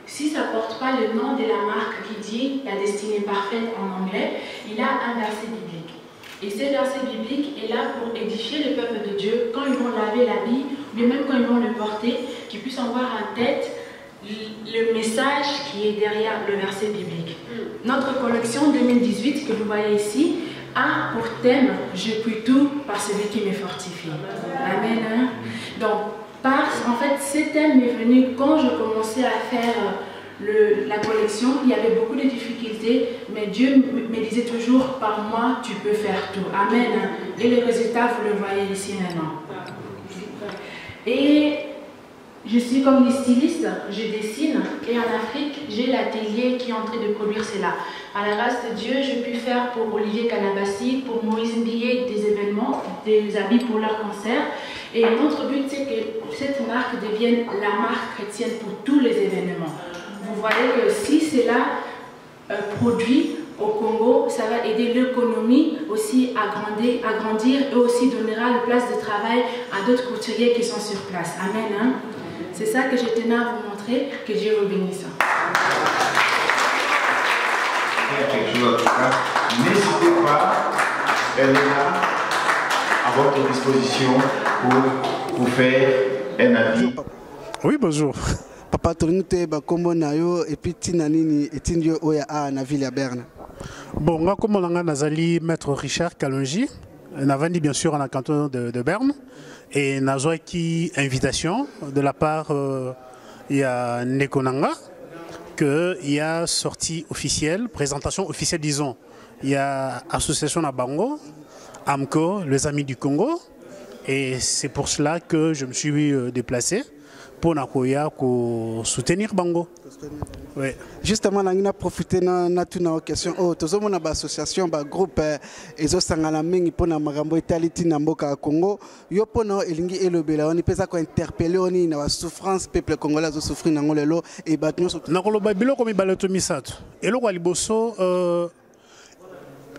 si ça ne porte pas le nom de la marque qui dit la destinée parfaite en anglais, il a un verset biblique. Et ce verset biblique est là pour édifier le peuple de Dieu quand ils vont laver l'habit, ou même quand ils vont le porter, qu'ils puissent avoir en tête le message qui est derrière le verset biblique. Notre collection 2018 que vous voyez ici a pour thème « Je puis tout par celui qui me fortifie ». Amen. Donc, en fait, ce thème est venu quand je commençais à faire la collection. Il y avait beaucoup de difficultés, mais Dieu me disait toujours « Par moi, tu peux faire tout ». Amen. Et les résultats, vous le voyez ici maintenant. Et je suis comme des stylistes, je dessine, et en Afrique, j'ai l'atelier qui est en train de produire cela. À la grâce de Dieu, j'ai pu faire pour Olivier Calabassi, pour Moïse Mbillet, des événements, des habits pour leur concert. Et notre but, c'est que cette marque devienne la marque chrétienne pour tous les événements. Vous voyez que si cela produit au Congo, ça va aider l'économie aussi à grandir et aussi donnera la place de travail à d'autres couturiers qui sont sur place. Amen. Hein? C'est ça que je tenais à vous montrer. Que Dieu vous bénisse. Quelque chose en tout cas. N'hésitez pas, elle est là à votre disposition pour vous faire un avis. Oui, bonjour. Papa Torinute Bakombo Nayo et puis Tinanini et Tindio Oya à la ville à Berne. Bon, moi, comme on a Nazali, maître Richard Kalonji, on a vendu bien sûr en canton de Berne. Et Nazwa qui invitation de la part il y a Nekonanga qu'il y a sortie officielle, présentation officielle disons. Il y a Association Nabango, AMCO, les Amis du Congo. Et c'est pour cela que je me suis déplacé pour Nakoya pour soutenir Bango. Oui. Justement, on a profité de la question. Oh, tout le monde a une association, un groupe, et zo sangala mingi pour na magambo italiti na mboka Congo. Yo pono elingi elobela, on peut ça ko interpeller on na souffrance peuple congolais zo souffrir na ngolelo et batnyo so. Na koloba biloko mi baloto misato. Eloko liboso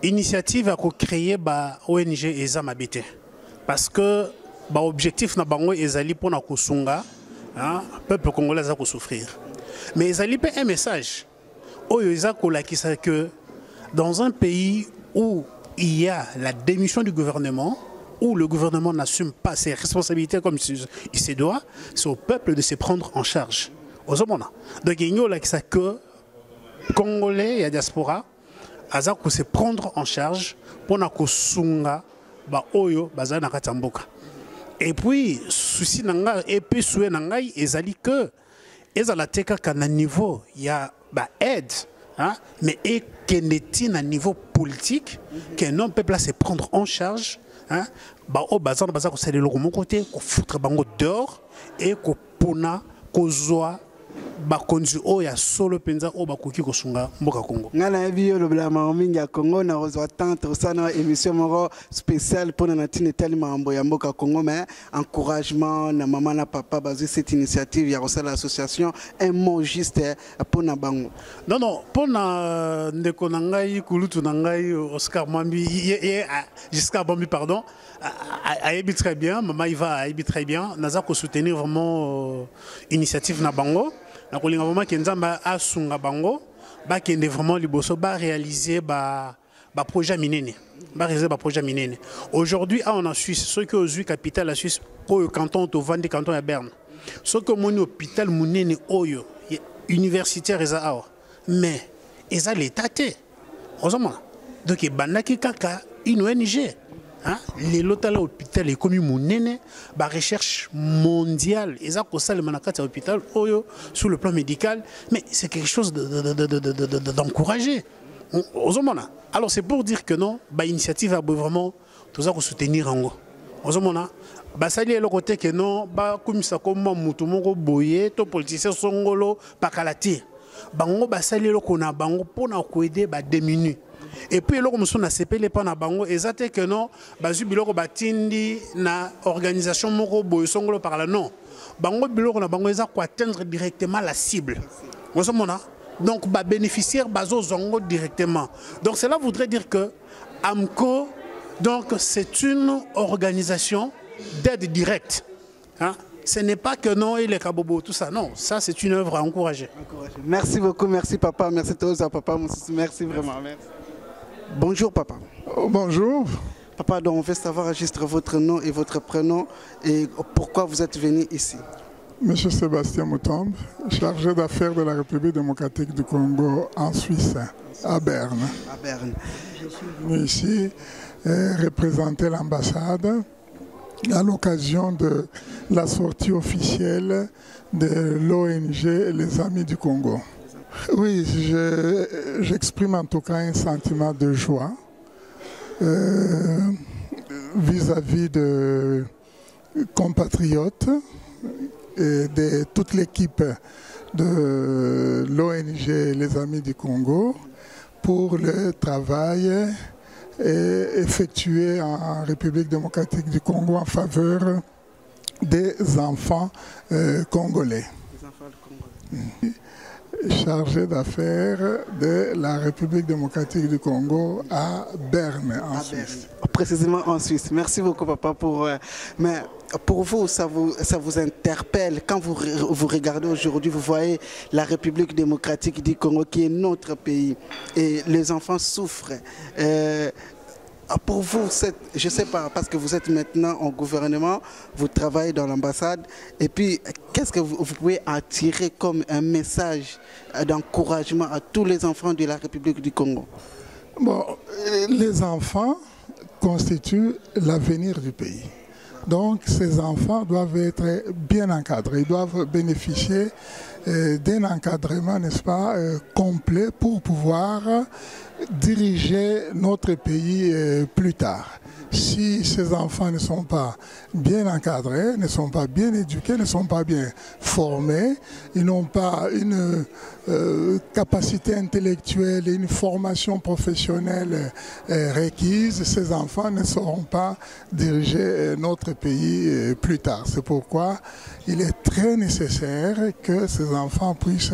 initiative à créer ba ONG eza mabete. Parce que ba objectif na bango ezali pona kosunga, hein, peuple congolais za ko souffrir. Mais ils ont un message. Que dans un pays où il y a la démission du gouvernement, où le gouvernement n'assume pas ses responsabilités comme il se doit, c'est au peuple de se prendre en charge. Donc il y a que Congolais et diaspora, ils doivent se prendre en charge pour que sunga ba oyo bazana katamboka. Et puis souci nanga et puis souhait nanga ezali que et à la teka qu'à un niveau il y a aide, hein, mais et qu'il est à un niveau politique que non peuple se prendre en charge, hein, au bazar bazar c'est le mon côté qu'on foutre bango dehors et qu'on pona qu'on zoa ba konzi o ya solo penza o ba koki ko sunga mboka Congo. Ngana biyo le blama mingi ya Congo na rezo tante sana émission moro spéciale pour natine tellement mambo ya mboka Congo mais encouragement na maman na papa basé cette initiative ya resala l'association un mot juste pour na bango. Non pour na ndeko nangai kulutu nangai Oscar Mambi jusqu'à Bambi pardon ayebi très bien maman Iva ayebi très bien naza ko soutenir vraiment initiative na bango. Na kolinga vraiment que nzamba asunga bango ba kende vraiment liboso ba réaliser ba projet minene ba réaliser ba projet minene. Aujourd'hui on en Suisse ceux qui ont capitale la Suisse au canton to vendre canton à Berne. Ceux que mon hôpital munene oyo universitaire eza awa mais eza l'état té. Ozoma. Donc bandaki kaka une ONG. Hein? Les lots l'hôpital est comme une recherche mondiale. Ils ont construit le hôpital sur le plan médical, mais c'est quelque chose d'encourager. Alors c'est pour dire que non, l'initiative a vraiment tout ça soutenir en gros. Basali est le côté que non, comme ça comme mutumongo boye, to politicien songolo pakalati. Bango basali le kona bango pour na aider ba diminuer. Et puis, lorsque nous avons CP les pana bango, exactement que non, bazu biloko batindi na organisation moko boy songolo par là non. Bango biloko na bango ezako atteindre directement la cible. Vous savez donc ba bénéficiaire bazo zongo directement. Donc cela voudrait dire que AMCO donc c'est une organisation d'aide directe. Hein? ce n'est pas que non, il est kabobo, tout ça. Non, ça c'est une œuvre à encourager. Merci beaucoup, merci papa, merci tous à papa, merci vraiment. Merci. Bonjour papa. Bonjour. Papa, donc on veut savoir juste votre nom et votre prénom et pourquoi vous êtes venu ici. Monsieur Sébastien Moutombe, chargé d'affaires de la République démocratique du Congo en Suisse, à Berne. À Berne. Je suis venu ici représenter l'ambassade à l'occasion de la sortie officielle de l'ONG Les Amis du Congo. Oui, j'exprime en tout cas un sentiment de joie vis-à-vis de compatriotes et de toute l'équipe de l'ONG Les Amis du Congo pour le travail effectué en République démocratique du Congo en faveur des enfants congolais. Chargé d'affaires de la République démocratique du Congo à Berne, en Suisse. Précisément en Suisse. Merci beaucoup, papa. Mais pour vous, ça vous interpelle. Quand vous regardez aujourd'hui, vous voyez la République démocratique du Congo qui est notre pays et les enfants souffrent. Pour vous, je ne sais pas, parce que vous êtes maintenant en gouvernement, vous travaillez dans l'ambassade, et puis qu'est-ce que vous pouvez attirer comme un message d'encouragement à tous les enfants de la République du Congo? Bon, les enfants constituent l'avenir du pays. Donc ces enfants doivent être bien encadrés, ils doivent bénéficier d'un encadrement, n'est-ce pas, complet pour pouvoir diriger notre pays plus tard. Si ces enfants ne sont pas bien encadrés, ne sont pas bien éduqués, ne sont pas bien formés, ils n'ont pas une capacité intellectuelle et une formation professionnelle requise, ces enfants ne sauront pas diriger notre pays plus tard. C'est pourquoi il est très nécessaire que ces enfants puissent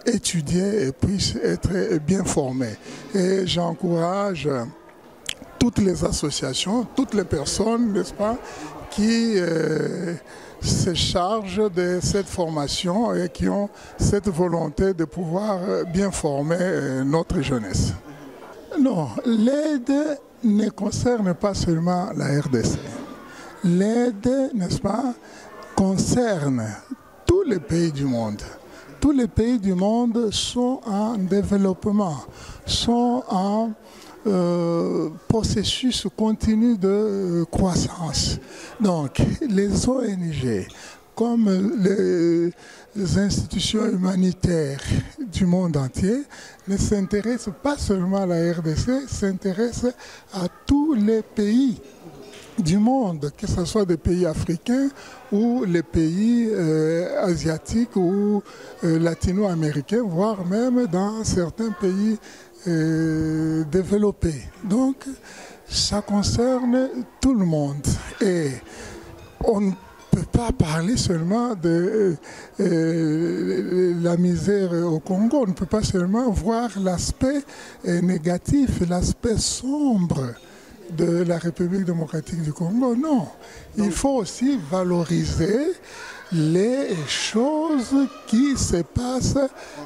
étudier et puissent être bien formés. Et j'encourage toutes les associations, toutes les personnes, n'est-ce pas, qui se chargent de cette formation et qui ont cette volonté de pouvoir bien former notre jeunesse. Non, l'aide ne concerne pas seulement la RDC. L'aide, n'est-ce pas, concerne tous les pays du monde. Tous les pays du monde sont en développement, sont en processus continu de croissance. Donc, les ONG, comme les institutions humanitaires du monde entier, ne s'intéressent pas seulement à la RDC, s'intéressent à tous les pays du monde, que ce soit des pays africains ou les pays asiatiques ou latino-américains, voire même dans certains pays développés. Donc, ça concerne tout le monde. Et on ne peut pas parler seulement de la misère au Congo. On ne peut pas seulement voir l'aspect négatif, l'aspect sombre de la République démocratique du Congo. Non, il faut aussi valoriser les choses qui se passent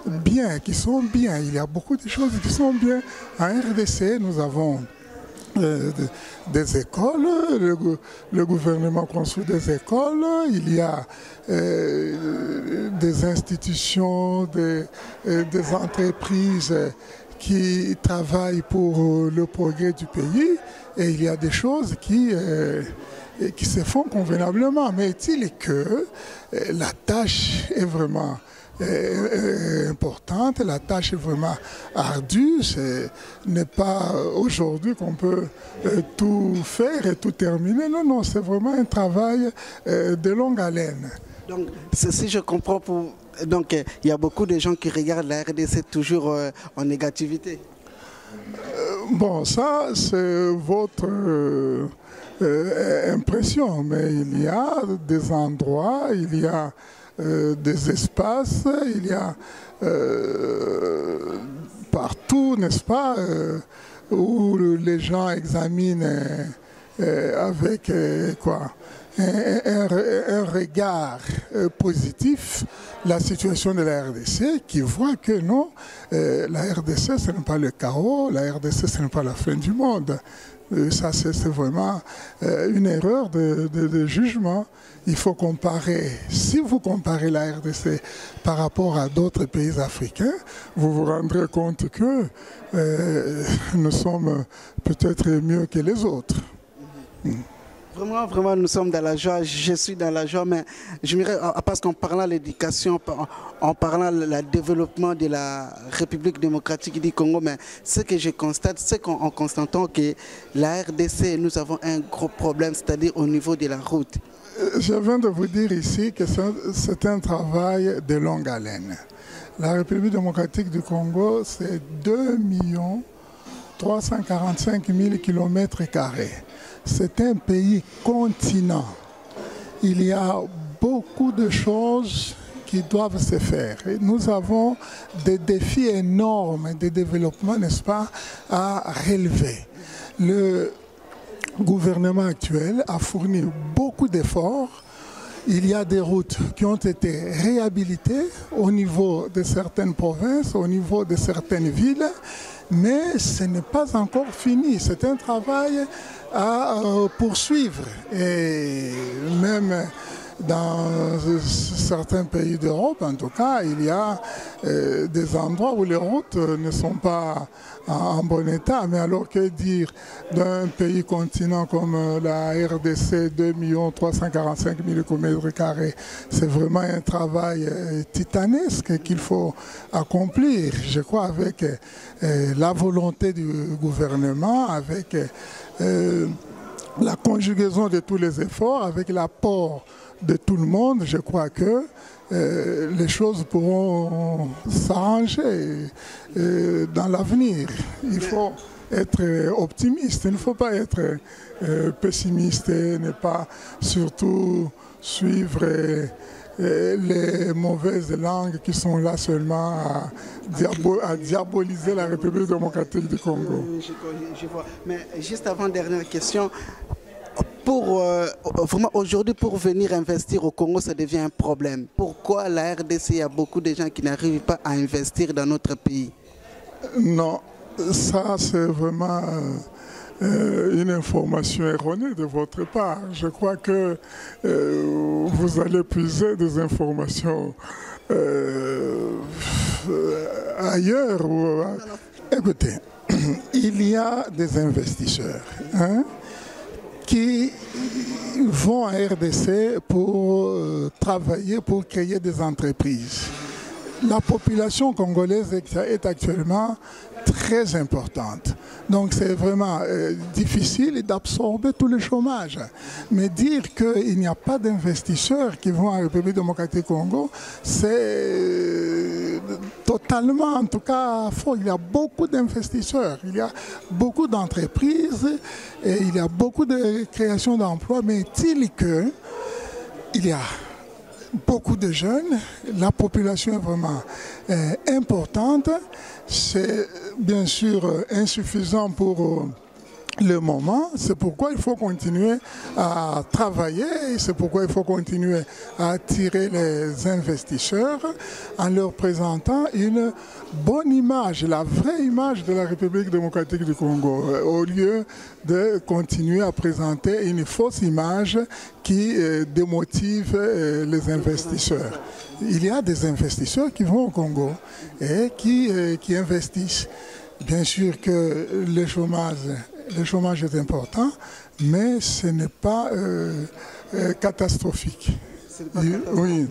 bien, qui sont bien. Il y a beaucoup de choses qui sont bien. En RDC, nous avons des écoles, le gouvernement construit des écoles, il y a des institutions, des entreprises qui travaillent pour le progrès du pays, et il y a des choses qui se font convenablement. Mais est-il que la tâche est vraiment importante, la tâche est vraiment ardue. Ce n'est pas aujourd'hui qu'on peut tout faire et tout terminer. Non, non, c'est vraiment un travail de longue haleine. Donc, si je comprends, donc il y a beaucoup de gens qui regardent la RDC toujours en négativité. Bon, ça, c'est votre impression, mais il y a des endroits, il y a des espaces, il y a partout, n'est-ce pas, où les gens examinent avec un regard positif la situation de la RDC, qui voit que non, la RDC ce n'est pas le chaos, la RDC ce n'est pas la fin du monde. Ça c'est vraiment une erreur de jugement. Il faut comparer, si vous comparez la RDC par rapport à d'autres pays africains, vous vous rendrez compte que nous sommes peut-être mieux que les autres. Vraiment, nous sommes dans la joie, je suis dans la joie, mais je me dirais, parce qu'en parlant de l'éducation, en parlant du développement de la République démocratique du Congo, mais ce que je constate, c'est qu'en constatant que la RDC, nous avons un gros problème, c'est-à-dire au niveau de la route. Je viens de vous dire ici que c'est un travail de longue haleine. La République démocratique du Congo, c'est 2 345 000 km². C'est un pays continent. Il y a beaucoup de choses qui doivent se faire. Et nous avons des défis énormes de développement, n'est-ce pas, à relever. Le gouvernement actuel a fourni beaucoup d'efforts. Il y a des routes qui ont été réhabilitées au niveau de certaines provinces, au niveau de certaines villes, mais ce n'est pas encore fini. C'est un travail à poursuivre. Et même dans certains pays d'Europe, en tout cas, il y a des endroits où les routes ne sont pas en bon état. Mais alors que dire d'un pays continent comme la RDC, 2 345 000 km², c'est vraiment un travail titanesque qu'il faut accomplir, je crois, avec la volonté du gouvernement, avec la conjugaison de tous les efforts, avec l'apport de tout le monde. Je crois que les choses pourront s'arranger dans l'avenir. Il faut être optimiste, il ne faut pas être pessimiste et ne pas surtout suivre les mauvaises langues qui sont là seulement à diaboliser la République démocratique du Congo. Je vois. Mais juste avant, dernière question. Vraiment aujourd'hui, pour venir investir au Congo, ça devient un problème. Pourquoi la RDC, il y a beaucoup de gens qui n'arrivent pas à investir dans notre pays? Non, ça c'est vraiment une information erronée de votre part. Je crois que vous allez puiser des informations ailleurs. Écoutez, il y a des investisseurs qui vont à RDC pour travailler, pour créer des entreprises. La population congolaise est actuellement très importante. Donc c'est vraiment difficile d'absorber tout le chômage. Mais dire qu'il n'y a pas d'investisseurs qui vont en République démocratique du Congo, c'est totalement, en tout cas, faux. Il y a beaucoup d'investisseurs, il y a beaucoup d'entreprises, et il y a beaucoup de création d'emplois, mais est-il qu'il y a beaucoup de jeunes, la population est vraiment importante. C'est bien sûr insuffisant pour le moment. C'est pourquoi il faut continuer à travailler, c'est pourquoi il faut continuer à attirer les investisseurs en leur présentant une bonne image, la vraie image de la République démocratique du Congo, au lieu de continuer à présenter une fausse image qui démotive les investisseurs. Il y a des investisseurs qui vont au Congo et qui investissent. Bien sûr que le chômage est important, mais ce n'est pas catastrophique. Oui,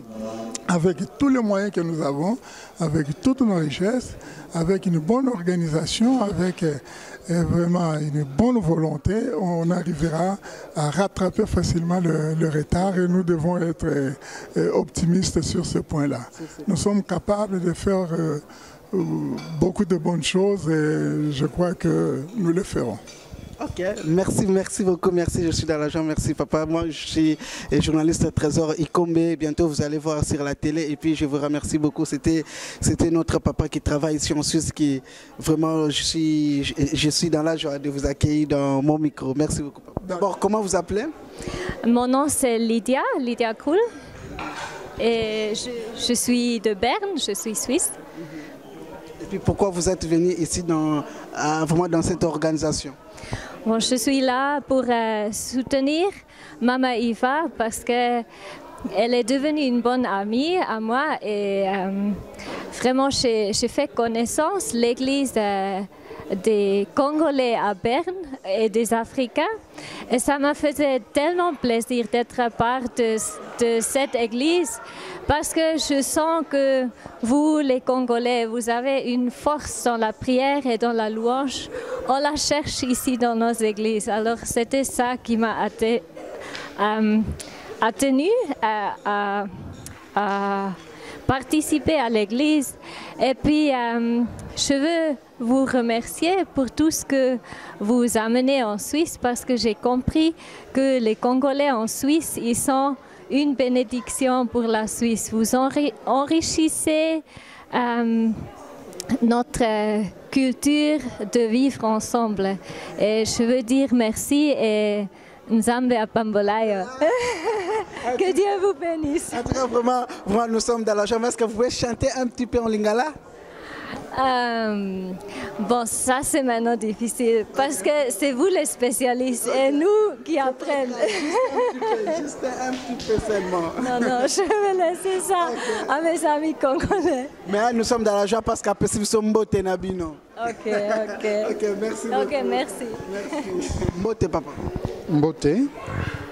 avec tous les moyens que nous avons, avec toutes nos richesses, avec une bonne organisation, avec vraiment une bonne volonté, on arrivera à rattraper facilement le retard et nous devons être optimistes sur ce point-là. Nous sommes capables de faire beaucoup de bonnes choses et je crois que nous le ferons. Ok, merci beaucoup, merci, je suis dans la joie, merci papa. Moi je suis journaliste Trésor Ikombe, bientôt vous allez voir sur la télé et puis je vous remercie beaucoup. C'était notre papa qui travaille ici en Suisse, qui vraiment je suis dans la joie de vous accueillir dans mon micro. Merci beaucoup. D'abord, comment vous appelez? Mon nom c'est Lydia Kool et je suis de Berne, je suis suisse. Et puis pourquoi vous êtes venu ici vraiment dans cette organisation? Bon, je suis là pour soutenir Maman Iva parce qu'elle est devenue une bonne amie à moi et vraiment j'ai fait connaissance l'église des Congolais à Berne et des Africains et ça m'a fait tellement plaisir d'être part de cette église parce que je sens que vous les Congolais, vous avez une force dans la prière et dans la louange. On la cherche ici dans nos églises. Alors c'était ça qui m'a attenu à participer à l'église. Et puis je veux vous remercier pour tout ce que vous amenez en Suisse parce que j'ai compris que les Congolais en Suisse, ils sont une bénédiction pour la Suisse. Vous enrichissez notre culture de vivre ensemble. Et je veux dire merci et Nzambe Apambolayo. Que Dieu vous bénisse. En tout cas, vraiment, nous sommes dans la joie. Est-ce que vous pouvez chanter un petit peu en lingala? Bon, ça c'est maintenant difficile parce que c'est vous les spécialistes et nous qui apprenons. Juste un petit peu seulement. Non, je vais laisser ça à mes amis congolais. Mais nous sommes dans la joie parce qu'après si nous sommes beaux, Tenabino. Ok, merci beaucoup. Ok, merci. Mbote, papa. Mbote.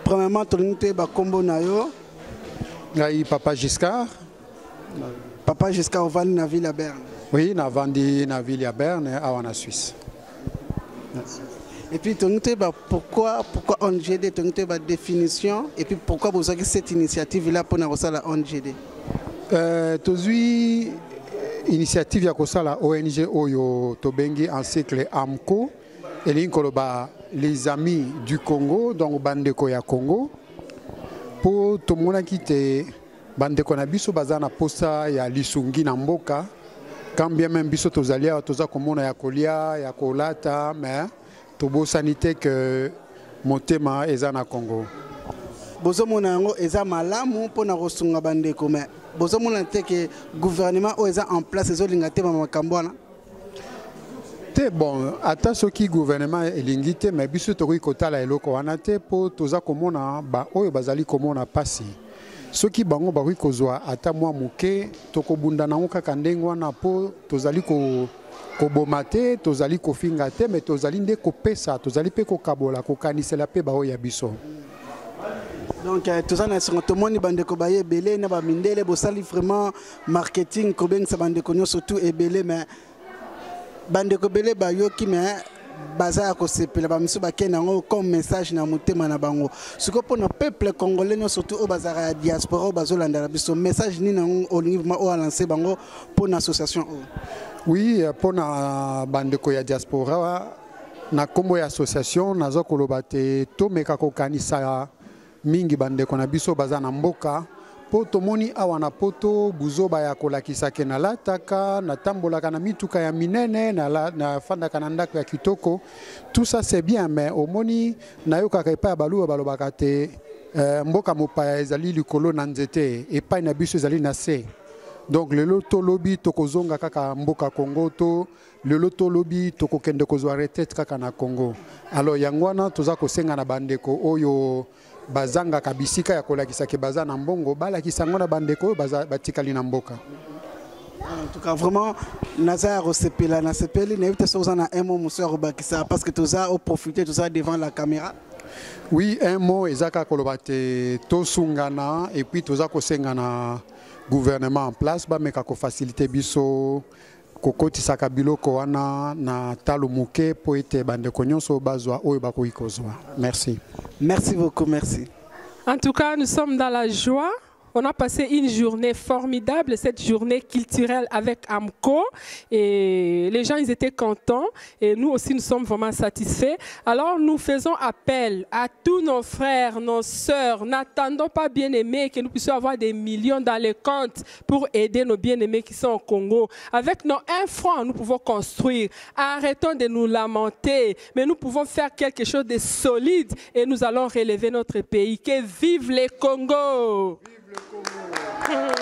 Premièrement, tu as combo nayo. Papa Giscard. Papa Giscard, on va dans la ville à Berne. Oui, on a vendu dans la ville à Berne et en Suisse. Et puis, pourquoi ONGD, la définition, et puis pourquoi vous avez cette initiative-là pour la ONGD? Tozui initiative ya la ONG Oyo Tobengi en cycle AMCO, et les amis du Congo, donc Bandeko ya Congo, pour tout le monde qui était Bandeko na biso bazana posa ya lisungi na mboka. Quand bien même biso tozalia toza komona ya kolia ya kolata mais tobo sanité que motema eza na Congo. Bozo mona yango eza malamu pona kosunga bandeko mais bozo mona te que gouvernement o eza en place ezolinga te makambo wana. Te bon ata soki gouvernement elingi te mais biso tokoki kotala eloko wana te po toza komona ba oyo bazali komona pasi. Soki bango bakoki kozwa ata mwa muke tokobunda nango kaka ndenge wana po tozali koboma te tozali kofinga te mais tozali nde kopesa tozali mpe kokabola kokanisela mpe baoyo ya biso. Donc toza na songo tomoni bandeko baye ebele na bamindele bosali vraiment marketing kobengisa bandeko nyonso surtout ebele mais bandeko ebele bayoki mais baza ko sepela ba miso bakena ngo comme message na motema na bango siko pona peuple congolais no surtout au bazara ya diaspora bazolanda la biso message ni na olivement o lancer bango pour une association. Oui, pour na bandeko ya diaspora na kombo ya association nazo koloba te to meka ko kanisa mingi bandeko na biso bazana mboka po tomoni awa na poto buzoba ya kolakisa ke na lataka na tambolaka na mituka ya minene na fandaka na ndako ya kitoko. Tout ça c'est bien mais omoni na yokaka epai ya baluba balobaka te mboka mopaya ezali likolo na nzete epai na biso ezali na se. Donc lelo to lobi tokozonga kaka mboka Congo to lelo to lobi tokokende kozwa retraite kaka na Congo. Alors yangwana toza kosenga na bandeko oyo bazanga kabisika ya kolakisa ke baza na mbongo balakisa ngona bandeko batikali na mboka. En tout cas vraiment naza resepela na sepeli na yute soza na un mot monsieur Robakisa parce que toza au profiter toza devant la caméra. Oui, un mot ezaka kolobate to sungana et puis toza kosengana gouvernement en place ba meka ko faciliter biso kokotisaka biloko wana na talo muke po ete bandeko nyonso bazwa oyo bakoki kozwa. Merci. Merci beaucoup, merci. En tout cas, nous sommes dans la joie On a passé une journée formidable, cette journée culturelle avec AMCO. Et les gens, ils étaient contents. Et nous aussi, nous sommes vraiment satisfaits. Alors, nous faisons appel à tous nos frères, nos sœurs. N'attendons pas, bien-aimés, que nous puissions avoir des millions dans les comptes pour aider nos bien-aimés qui sont au Congo. Avec nos 1 franc, nous pouvons construire. Arrêtons de nous lamenter, mais nous pouvons faire quelque chose de solide et nous allons relever notre pays. Que vive le Congo! Vive le Congo!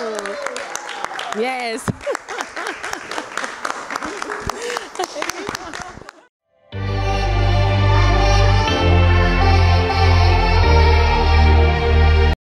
Yes!